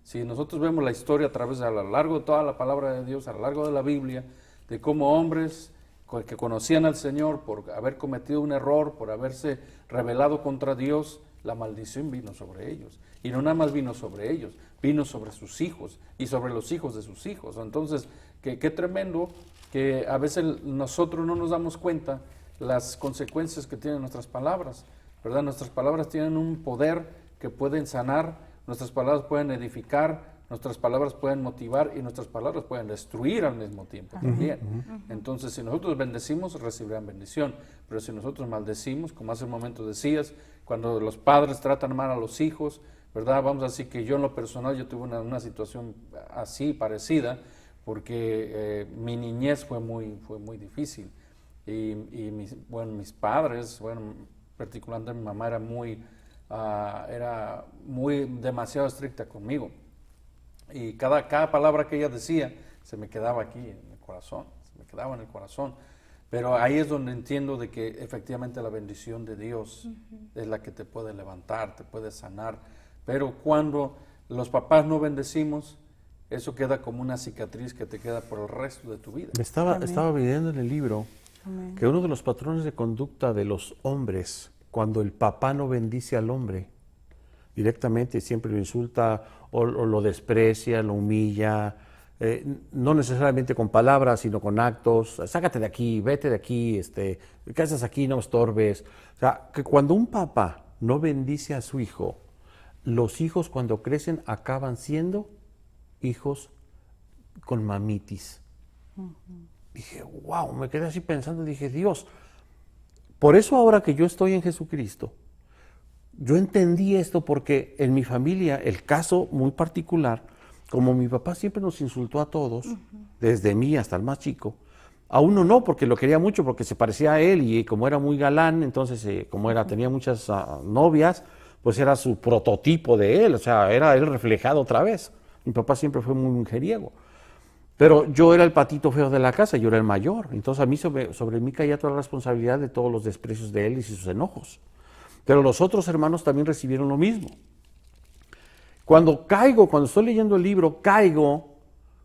S2: Si nosotros vemos la historia a lo largo de toda la palabra de Dios, a lo largo de la Biblia, de cómo hombres que conocían al Señor por haber cometido un error, por haberse rebelado contra Dios, la maldición vino sobre ellos. Y no nada más vino sobre ellos, vino sobre sus hijos y sobre los hijos de sus hijos. Entonces, qué tremendo que a veces nosotros no nos damos cuenta las consecuencias que tienen nuestras palabras, ¿verdad? Nuestras palabras tienen un poder que pueden sanar Nuestras palabras pueden edificar, nuestras palabras pueden motivar y nuestras palabras pueden destruir al mismo tiempo también. Entonces, si nosotros bendecimos, recibirán bendición. Pero si nosotros maldecimos, como hace un momento decías, cuando los padres tratan mal a los hijos, ¿verdad? Vamos a decir que yo en lo personal, yo tuve una situación así, parecida, porque mi niñez fue muy difícil. Y mis padres, particularmente mi mamá era demasiado estricta conmigo. Y cada palabra que ella decía se me quedaba aquí en el corazón, Pero ahí es donde entiendo de que efectivamente la bendición de Dios es la que te puede levantar, te puede sanar. Pero cuando los papás no bendecimos, eso queda como una cicatriz que te queda por el resto de tu vida.
S1: Estaba leyendo en el libro
S3: Amén.
S1: que uno de los patrones de conducta de los hombres, cuando el papá no bendice al hombre, directamente siempre lo insulta o lo desprecia, lo humilla, no necesariamente con palabras, sino con actos. Sácate de aquí, vete de aquí, ¿qué haces aquí? No estorbes. O sea, que cuando un papá no bendice a su hijo, los hijos cuando crecen acaban siendo hijos con mamitis. Dije, wow, me quedé así pensando, dije, Dios, por eso ahora que yo estoy en Jesucristo, yo entendí esto porque en mi familia, el caso muy particular, como mi papá siempre nos insultó a todos, desde mí hasta el más chico, a uno no, porque lo quería mucho, porque se parecía a él y como era muy galán, entonces tenía muchas novias, pues era su prototipo de él, o sea, era él reflejado otra vez. Mi papá siempre fue muy mujeriego. Pero yo era el patito feo de la casa, yo era el mayor, entonces a mí sobre mí caía toda la responsabilidad de todos los desprecios de él y sus enojos. Pero los otros hermanos también recibieron lo mismo. Cuando estoy leyendo el libro, caigo,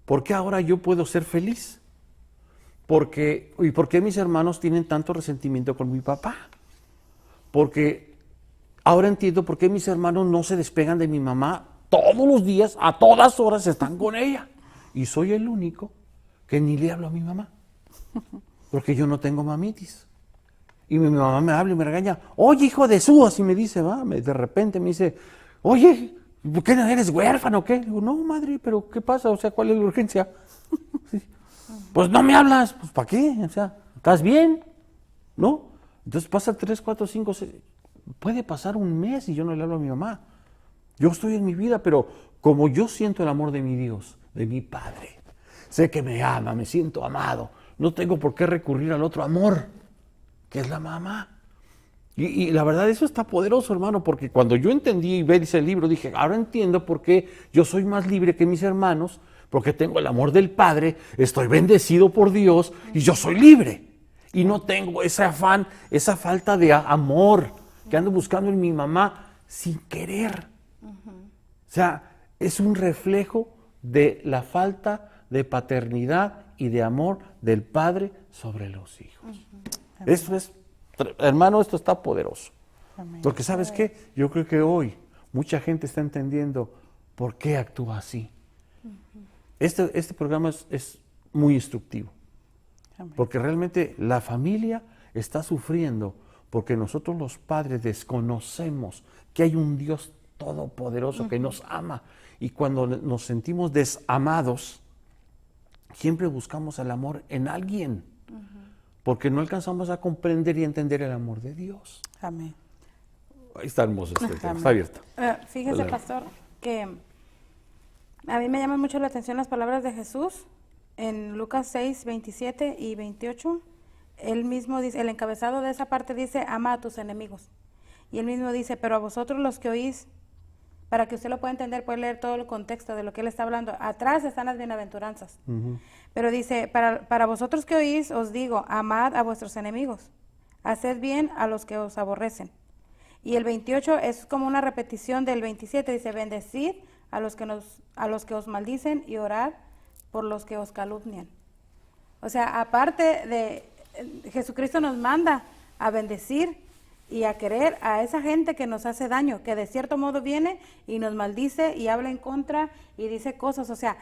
S1: ¿por qué ahora yo puedo ser feliz? ¿Y por qué mis hermanos tienen tanto resentimiento con mi papá? Porque ahora entiendo por qué mis hermanos no se despegan de mi mamá todos los días, a todas horas están con ella. Y soy el único que ni le hablo a mi mamá, porque yo no tengo mamitis. Y mi mamá me habla y me regaña, oye, hijo de su, así me dice, de repente me dice, oye, ¿por qué no eres huérfano o qué? Digo, no, madre, pero ¿qué pasa? O sea, ¿cuál es la urgencia? Sí. Pues no me hablas, pues ¿para qué? O sea, ¿estás bien? ¿No? Entonces pasa 3, 4, 5, 6, puede pasar un mes y yo no le hablo a mi mamá. Yo estoy en mi vida, pero como yo siento el amor de mi Dios, de mi Padre, sé que me ama, me siento amado, no tengo por qué recurrir al otro amor, que es la mamá. Y la verdad, eso está poderoso, hermano, porque cuando yo entendí y dice el libro, dije, ahora entiendo por qué yo soy más libre que mis hermanos, porque tengo el amor del Padre, estoy bendecido por Dios y yo soy libre. Y no tengo ese afán, esa falta de amor que ando buscando en mi mamá sin querer. O sea, es un reflejo de la falta de paternidad y de amor del Padre sobre los hijos. Esto es, hermano, esto está poderoso.
S3: Amén.
S1: Porque ¿sabes qué? Yo creo que hoy mucha gente está entendiendo por qué actúa así. Este programa es muy instructivo.
S3: Amén.
S1: Porque realmente la familia está sufriendo porque nosotros los padres desconocemos que hay un Dios todopoderoso que nos ama. Y cuando nos sentimos desamados, siempre buscamos el amor en alguien. Porque no alcanzamos a comprender y entender el amor de Dios.
S3: Amén.
S1: Ahí está hermoso este tema,
S3: Amén.
S1: está abierto.
S4: Fíjese,
S1: Adelante.
S4: pastor, que a mí me llaman mucho la atención las palabras de Jesús en Lucas 6, 27 y 28. Él mismo dice, el encabezado de esa parte dice, ama a tus enemigos. Y él mismo dice, pero a vosotros los que oís, para que usted lo pueda entender, puede leer todo el contexto de lo que él está hablando. Atrás están las bienaventuranzas. Pero dice, para vosotros que oís, os digo, amad a vuestros enemigos, haced bien a los que os aborrecen. Y el 28 es como una repetición del 27, dice, bendecid a los que os maldicen y orad por los que os calumnian. O sea, aparte de Jesucristo nos manda a bendecir y a querer a esa gente que nos hace daño, que de cierto modo viene y nos maldice y habla en contra y dice cosas, o sea,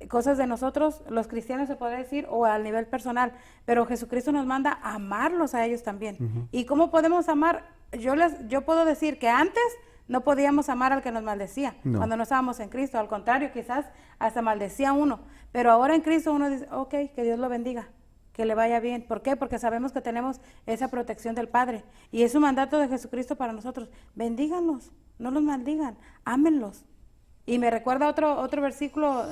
S4: cosas de nosotros, los cristianos se puede decir, o al nivel personal, pero Jesucristo nos manda a amarlos a ellos también. ¿Y cómo podemos amar? Yo puedo decir que antes no podíamos amar al que nos maldecía.
S1: No.
S4: Cuando no estábamos en Cristo, al contrario, quizás hasta maldecía a uno. Pero ahora en Cristo uno dice, ok, que Dios lo bendiga, que le vaya bien. ¿Por qué? Porque sabemos que tenemos esa protección del Padre. Y es un mandato de Jesucristo para nosotros. Bendíganlos, no los maldigan, ámenlos. Y me recuerda otro versículo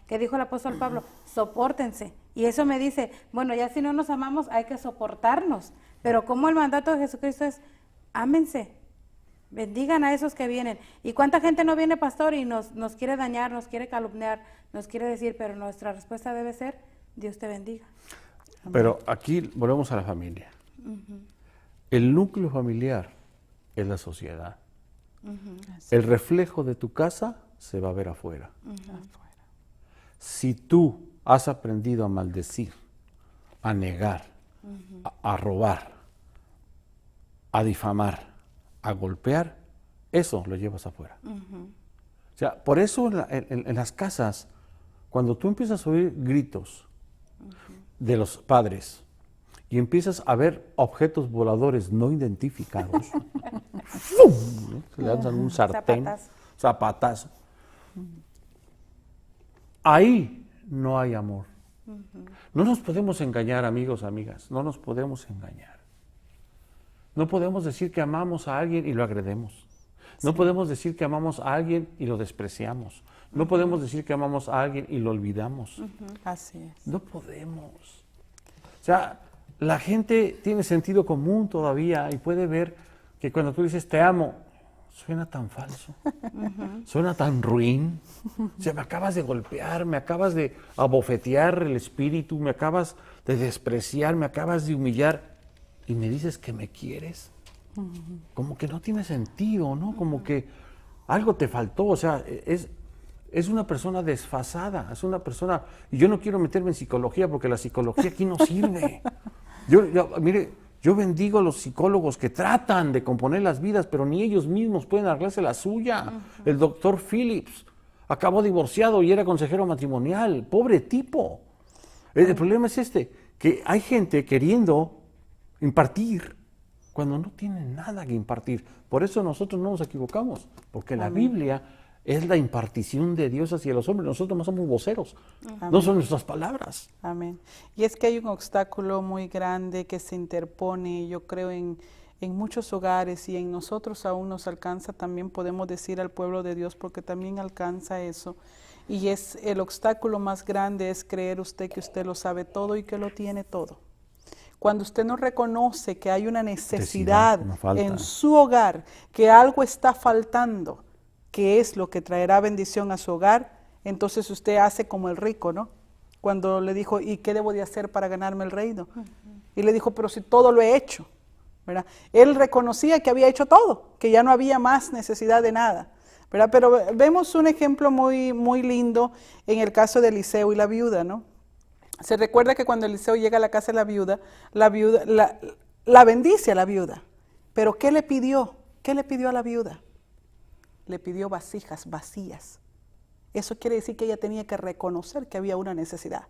S4: que dijo el apóstol Pablo, sopórtense. Y eso me dice, bueno, ya si no nos amamos hay que soportarnos. Pero como el mandato de Jesucristo es, ámense, bendigan a esos que vienen. ¿Y cuánta gente no viene, pastor, y nos quiere dañar, nos quiere calumniar, nos quiere decir, pero nuestra respuesta debe ser, Dios te bendiga?
S1: Pero aquí volvemos a la familia. El núcleo familiar es la sociedad. El reflejo de tu casa se va a ver afuera. Si tú has aprendido a maldecir, a negar, a robar, a difamar, a golpear, eso lo llevas afuera. O sea, por eso en las casas, cuando tú empiezas a oír gritos de los padres y empiezas a ver objetos voladores no identificados, ¡fum! Se lanzan un sartén, zapatazo. Ahí no hay amor. No nos podemos engañar, amigos, amigas, no nos podemos engañar. No podemos decir que amamos a alguien y lo agredemos. No podemos decir que amamos a alguien y lo despreciamos. No podemos decir que amamos a alguien y lo olvidamos.
S3: Así es.
S1: No podemos. O sea, la gente tiene sentido común todavía y puede ver que cuando tú dices te amo, suena tan falso, suena tan ruin. O sea, me acabas de golpear, me acabas de abofetear el espíritu, me acabas de despreciar, me acabas de humillar y me dices que me quieres. Como que no tiene sentido, ¿no? Como que algo te faltó, o sea, es una persona desfasada, es una persona... Y yo no quiero meterme en psicología porque la psicología aquí no sirve. Mire, yo bendigo a los psicólogos que tratan de componer las vidas, pero ni ellos mismos pueden arreglarse la suya. El doctor Phillips acabó divorciado y era consejero matrimonial. Pobre tipo. El problema es que hay gente queriendo impartir cuando no tienen nada que impartir. Por eso nosotros no nos equivocamos, porque la Biblia es la impartición de Dios hacia los hombres. Nosotros no somos voceros, no son nuestras palabras.
S3: Amén. Y es que hay un obstáculo muy grande que se interpone, yo creo, en muchos hogares, y en nosotros aún nos alcanza, también podemos decir al pueblo de Dios, porque también alcanza eso. Y es el obstáculo más grande es creer usted que usted lo sabe todo y que lo tiene todo. Cuando usted no reconoce que hay una necesidad en su hogar, que algo está faltando, que es lo que traerá bendición a su hogar, entonces usted hace como el rico, ¿no? Cuando le dijo, ¿y qué debo de hacer para ganarme el reino? Y le dijo, pero si todo lo he hecho, ¿verdad? Él reconocía que había hecho todo, que ya no había más necesidad de nada, ¿verdad? Pero vemos un ejemplo muy, muy lindo en el caso de Eliseo y la viuda, ¿no? Se recuerda que cuando Eliseo llega a la casa de la viuda la bendice a la viuda. Pero ¿qué le pidió? ¿Qué le pidió a la viuda? Le pidió vasijas vacías. Eso quiere decir que ella tenía que reconocer que había una necesidad.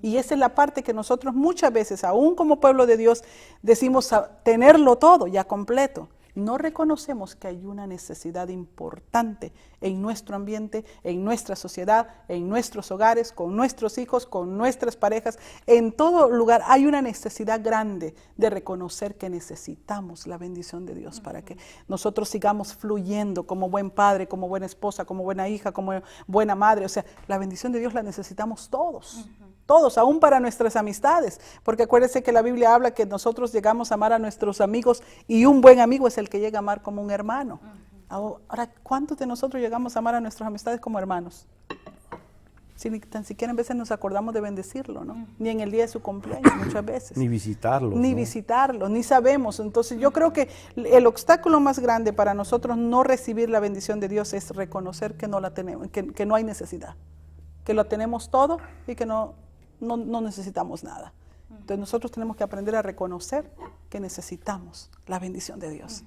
S3: Y esa es la parte que nosotros muchas veces, aún como pueblo de Dios, decimos tenerlo todo ya completo. No reconocemos que hay una necesidad importante en nuestro ambiente, en nuestra sociedad, en nuestros hogares, con nuestros hijos, con nuestras parejas. En todo lugar hay una necesidad grande de reconocer que necesitamos la bendición de Dios para que nosotros sigamos fluyendo como buen padre, como buena esposa, como buena hija, como buena madre. O sea, la bendición de Dios la necesitamos todos. Todos, aún para nuestras amistades, porque acuérdense que la Biblia habla que nosotros llegamos a amar a nuestros amigos y un buen amigo es el que llega a amar como un hermano. Ahora, ¿cuántos de nosotros llegamos a amar a nuestras amistades como hermanos? Si ni tan siquiera en veces nos acordamos de bendecirlo, ¿no? Ni en el día de su cumpleaños, muchas veces.
S1: Ni visitarlos.
S3: Ni visitarlos, ni sabemos. Entonces yo creo que el obstáculo más grande para nosotros no recibir la bendición de Dios es reconocer que no la tenemos, que no hay necesidad, que lo tenemos todo y que no necesitamos nada. Entonces nosotros tenemos que aprender a reconocer que necesitamos la bendición de Dios.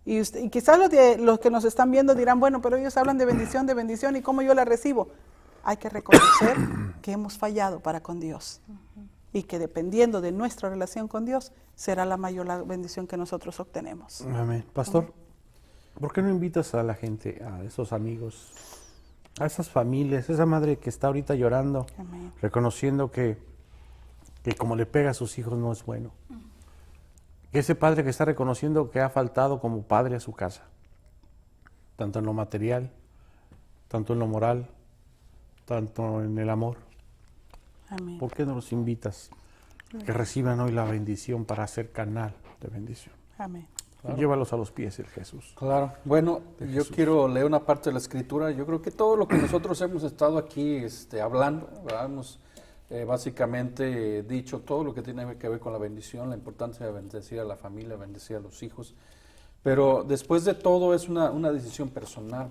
S3: Y quizás los que nos están viendo dirán, bueno, pero ellos hablan de bendición, ¿y cómo yo la recibo? Hay que reconocer que hemos fallado para con Dios. Y que dependiendo de nuestra relación con Dior, será la mayor la bendición que nosotros obtenemos.
S1: Amén. Pastor. ¿Por qué no invitas a la gente, a esos amigos, a esas familias, esa madre que está ahorita llorando,
S3: Amén.
S1: reconociendo que como le pega a sus hijos no es bueno? Que ese padre que está reconociendo que ha faltado como padre a su casa, tanto en lo material, tanto en lo moral, tanto en el amor.
S3: Amén.
S1: ¿Por qué no los invitas que reciban hoy la bendición para ser canal de bendición?
S3: Amén.
S1: Y llévalos a los pies de Jesús.
S2: Claro, bueno,
S1: De
S2: yo
S1: Jesús.
S2: quiero leer una parte de la escritura. Yo creo que todo lo que nosotros hemos estado aquí hablando, ¿verdad? Hemos básicamente dicho todo lo que tiene que ver con la bendición, la importancia de bendecir a la familia, bendecir a los hijos. Pero después de todo es una decisión personal,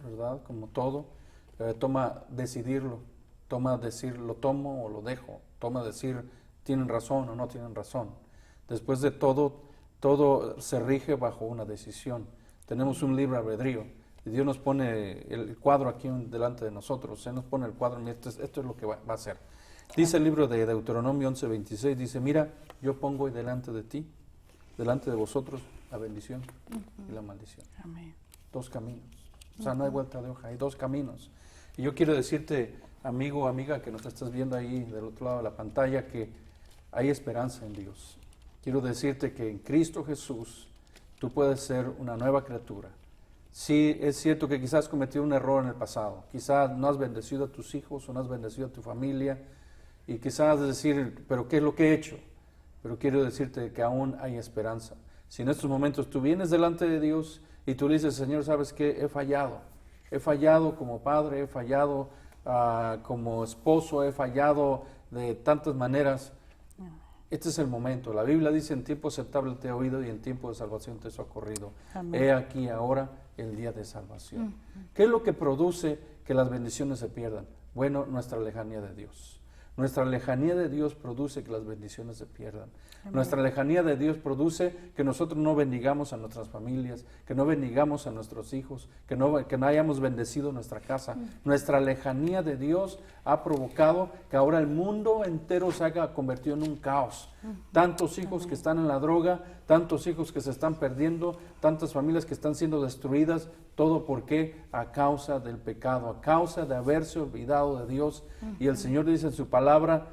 S2: ¿verdad? Como todo, toma decidirlo, toma decir lo tomo o lo dejo, toma decir tienen razón o no tienen razón. Después de todo se rige bajo una decisión. Tenemos un libre albedrío. Y Dios nos pone el cuadro aquí delante de nosotros. Él nos pone el cuadro y esto es lo que va a hacer. Dice el libro de Deuteronomio 11:26, dice, mira, yo pongo hoy delante de ti, delante de vosotros, la bendición y la maldición.
S3: Amén.
S2: Dos caminos. O sea, no hay vuelta de hoja, hay dos caminos. Y yo quiero decirte, amigo o amiga que nos estás viendo ahí del otro lado de la pantalla, que hay esperanza en Dios. Quiero decirte que en Cristo Jesús tú puedes ser una nueva criatura. Sí, es cierto que quizás has cometido un error en el pasado. Quizás no has bendecido a tus hijos o no has bendecido a tu familia. Y quizás decir, pero ¿qué es lo que he hecho? Pero quiero decirte que aún hay esperanza. Si en estos momentos tú vienes delante de Dios y tú le dices, Señor, ¿sabes qué? He fallado como padre, he fallado como esposo, he fallado de tantas maneras. Este es el momento. La Biblia dice, en tiempo aceptable te he oído y en tiempo de salvación te he socorrido.
S3: Amén.
S2: He aquí ahora el día de salvación. ¿Qué es lo que produce que las bendiciones se pierdan? Bueno, nuestra lejanía de Dios. Nuestra lejanía de Dios produce que las bendiciones se pierdan. Nuestra lejanía de Dios produce que nosotros no bendigamos a nuestras familias, que no bendigamos a nuestros hijos, que no hayamos bendecido nuestra casa. Nuestra lejanía de Dios ha provocado que ahora el mundo entero se haya convertido en un caos. Tantos hijos que están en la droga, tantos hijos que se están perdiendo, tantas familias que están siendo destruidas, todo porque a causa del pecado, a causa de haberse olvidado de Dios. Y el Señor dice en su palabra,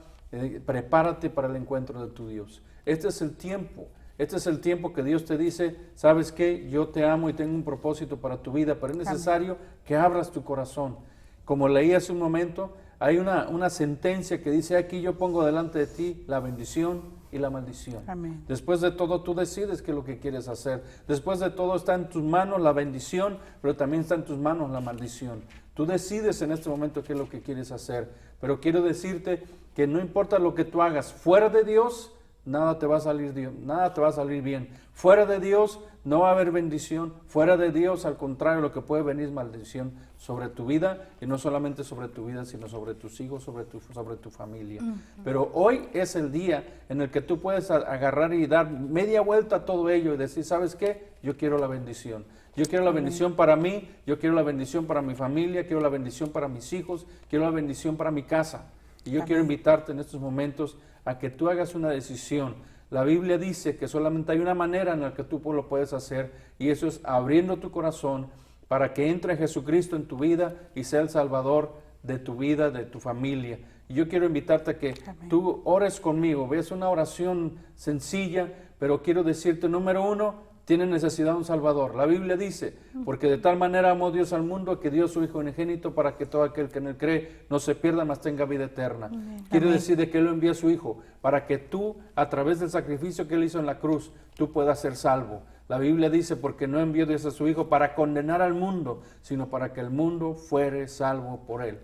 S2: prepárate para el encuentro de tu Dios. Este es el tiempo que Dios te dice, ¿sabes qué? Yo te amo y tengo un propósito para tu vida, pero es necesario que abras tu corazón. Como leí hace un momento, hay una sentencia que dice, aquí yo pongo delante de ti la bendición y la maldición.
S3: Amén.
S2: Después de todo, tú decides qué es lo que quieres hacer. Después de todo, está en tus manos la bendición, pero también está en tus manos la maldición. Tú decides en este momento qué es lo que quieres hacer. Pero quiero decirte que no importa lo que tú hagas fuera de Dios, nada te va a salir bien. Fuera de Dios no va a haber bendición. Fuera de Dios, al contrario, lo que puede venir es maldición sobre tu vida, y no solamente sobre tu vida, sino sobre tus hijos, sobre tu familia. Pero hoy es el día en el que tú puedes agarrar y dar media vuelta a todo ello y decir, ¿sabes qué? Yo quiero la bendición. Yo quiero la bendición para mí, yo quiero la bendición para mi familia, quiero la bendición para mis hijos, quiero la bendición para mi casa. Y yo quiero invitarte en estos momentos a que tú hagas una decisión. La Biblia dice que solamente hay una manera en la que tú lo puedes hacer, y eso es abriendo tu corazón para que entre Jesucristo en tu vida y sea el Salvador de tu vida, de tu familia. Y yo quiero invitarte a que tú ores conmigo. Es una oración sencilla, pero quiero decirte, número uno, tiene necesidad de un Salvador. La Biblia dice, porque de tal manera amó Dios al mundo que dio su Hijo unigénito para que todo aquel que en él cree no se pierda, mas tenga vida eterna. Quiere decir de que Él lo envía a su Hijo para que tú, a través del sacrificio que Él hizo en la cruz, tú puedas ser salvo. La Biblia dice, porque no envió Dios a su Hijo para condenar al mundo, sino para que el mundo fuere salvo por Él.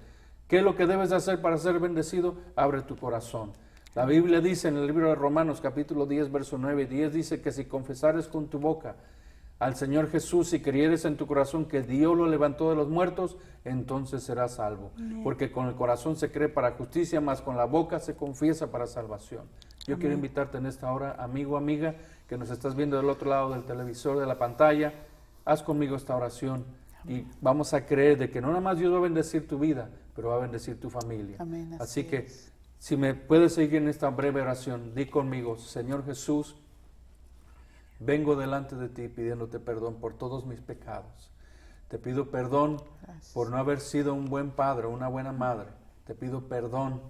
S2: ¿Qué es lo que debes hacer para ser bendecido? Abre tu corazón. La Biblia dice en el libro de Romanos capítulo 10, verso 9 y 10, dice que si confesares con tu boca al Señor Jesús y creyeres en tu corazón que Dios lo levantó de los muertos, entonces serás salvo. Porque con el corazón se cree para justicia, mas con la boca se confiesa para salvación. Yo quiero invitarte en esta hora, amigo, amiga, que nos estás viendo del otro lado del televisor, de la pantalla, haz conmigo esta oración. Y vamos a creer de que no nada más Dios va a bendecir tu vida, pero va a bendecir tu familia.
S3: Amén,
S2: Así
S3: así
S2: que
S3: es.
S2: si me puedes seguir en esta breve oración, di conmigo, Señor Jesús, vengo delante de ti pidiéndote perdón por todos mis pecados. Te pido perdón por no haber sido un buen padre, una buena madre. Te pido perdón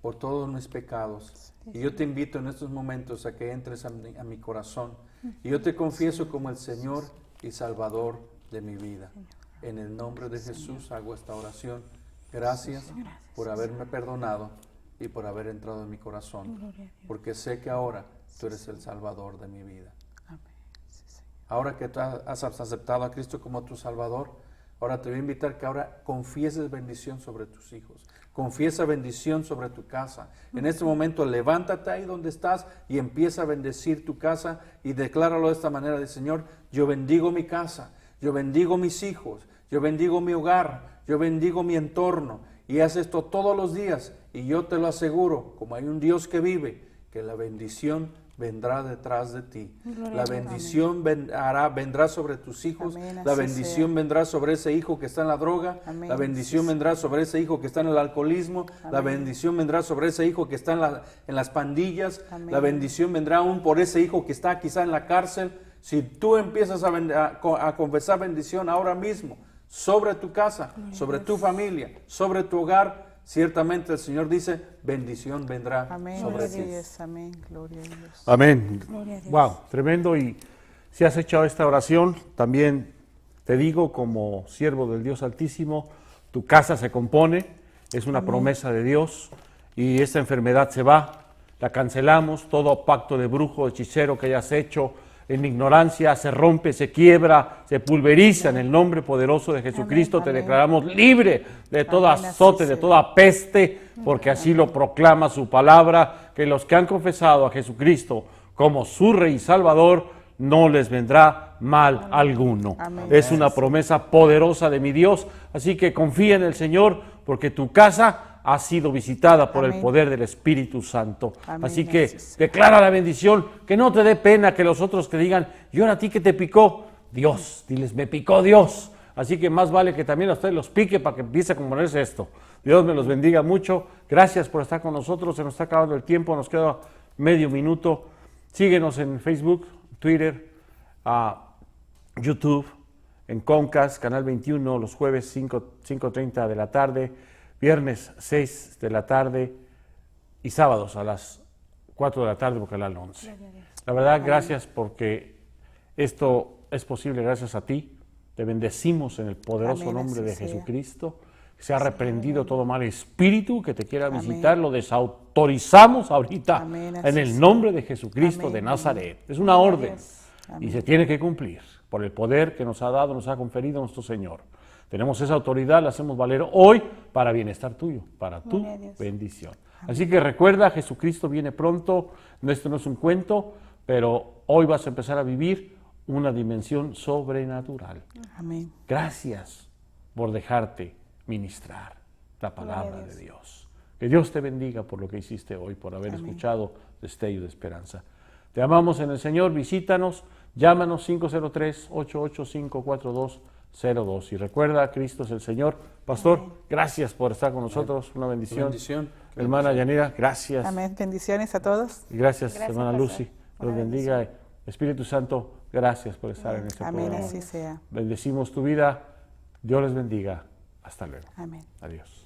S2: por todos mis pecados. Y yo te invito en estos momentos a que entres a mi corazón. Y yo te confieso como el Señor y Salvador de mi vida. En el nombre de Jesús hago esta oración. Gracias por haberme perdonado y por haber entrado en mi corazón. Porque sé que ahora tú eres el Salvador de mi vida. Ahora que tú has aceptado a Cristo como tu Salvador, ahora te voy a invitar que ahora confieses bendición sobre tus hijos. Confiesa bendición sobre tu casa. En este momento levántate ahí donde estás y empieza a bendecir tu casa y decláralo de esta manera: de Señor, yo bendigo mi casa, yo bendigo mis hijos, yo bendigo mi hogar, yo bendigo mi entorno. Y haz esto todos los días y yo te lo aseguro, como hay un Dios que vive, que la bendición vendrá detrás de ti. La bendición vendrá sobre tus hijos.
S3: Amén,
S2: La
S3: así
S2: bendición
S3: sea.
S2: vendrá sobre ese hijo que está en la droga.
S3: Amén,
S2: La bendición
S3: así
S2: vendrá sobre ese hijo que está en el alcoholismo. La
S3: Amén.
S2: bendición vendrá sobre ese hijo que está en las pandillas.
S3: Amén.
S2: La bendición vendrá aún por ese hijo que está quizá en la cárcel. Si tú empiezas a confesar bendición ahora mismo sobre tu casa, sobre tu familia, sobre tu hogar, ciertamente el Señor dice, bendición vendrá
S3: Amén.
S2: sobre
S3: Así
S2: ti.
S3: es. Amén. Gloria a Dios.
S1: Amén.
S4: Gloria a Dios.
S1: Wow, tremendo. Y si has hecho esta oración, también te digo, como siervo del Dios Altísimo, tu casa se compone, es una promesa de Dios, y esta enfermedad se va, la cancelamos, todo pacto de brujo, hechicero que hayas hecho en ignorancia se rompe, se quiebra, se pulveriza en el nombre poderoso de Jesucristo.
S3: Amén,
S1: Te
S3: amén.
S1: declaramos libre de todo
S3: Amén, así
S1: azote, de
S3: sea.
S1: toda peste, porque así lo proclama su palabra, que los que han confesado a Jesucristo como su Rey y Salvador, no les vendrá mal alguno.
S3: Amén.
S1: Es una promesa poderosa de mi Dios, así que confía en el Señor, porque tu casa ha sido visitada por el
S3: Amén.
S1: poder del Espíritu Santo.
S3: Amén,
S1: Así que
S3: así sea.
S1: declara la bendición, que no te dé pena que los otros te digan, ¿y ahora a ti que te picó? Dios, diles, me picó Dios. Así que más vale que también a ustedes los pique para que empiece a componerse esto. Dios me los bendiga mucho. Gracias por estar con nosotros. Se nos está acabando el tiempo, nos queda medio minuto. Síguenos en Facebook, Twitter, YouTube, en Comcast, Canal 21, los jueves 5:30 de la tarde, viernes 6 de la tarde y sábados a las 4 de la tarde por Canal 11. La verdad, gracias porque esto es posible gracias a ti. Te bendecimos en el poderoso
S3: Amén,
S1: nombre
S3: así
S1: de
S3: sea.
S1: Jesucristo. Se ha reprendido todo mal espíritu que te quiera
S3: Amén.
S1: visitar. Lo desautorizamos ahorita
S3: Amén, así
S1: en el
S3: sea.
S1: nombre de Jesucristo
S3: Amén,
S1: de
S3: amén.
S1: Nazaret. Es una
S3: Gloria a
S1: orden
S3: Dios.
S1: y
S3: Amén.
S1: se tiene que cumplir por el poder que nos ha dado, nos ha conferido nuestro Señor. Tenemos esa autoridad, la hacemos valer hoy para bienestar tuyo, para tu
S4: Gloria a Dios.
S1: bendición. Así que recuerda, Jesucristo viene pronto. Esto no es un cuento, pero hoy vas a empezar a vivir una dimensión sobrenatural.
S3: Amén.
S1: Gracias por dejarte ministrar la palabra
S4: Gloria a
S1: de
S4: Dios.
S1: Dios. Que Dios te bendiga por lo que hiciste hoy, por haber
S3: Amén.
S1: escuchado Destello de Esperanza. Te amamos en el Señor, visítanos, llámanos 503-885-4202. Y recuerda, Cristo es el Señor. Pastor, gracias por estar con nosotros, una bendición.
S2: Bendición.
S1: Hermana Yanira, gracias.
S3: Amén. Bendiciones a todos.
S1: Y gracias,
S4: Gracias,
S1: hermana
S4: pastor.
S1: Lucy.
S4: Una
S1: Dios bendiga. Espíritu Santo, gracias por estar en este
S3: Amén.
S1: programa.
S3: Así sea.
S1: Bendecimos tu vida. Dios les bendiga. Hasta luego.
S3: Amén.
S1: Adiós.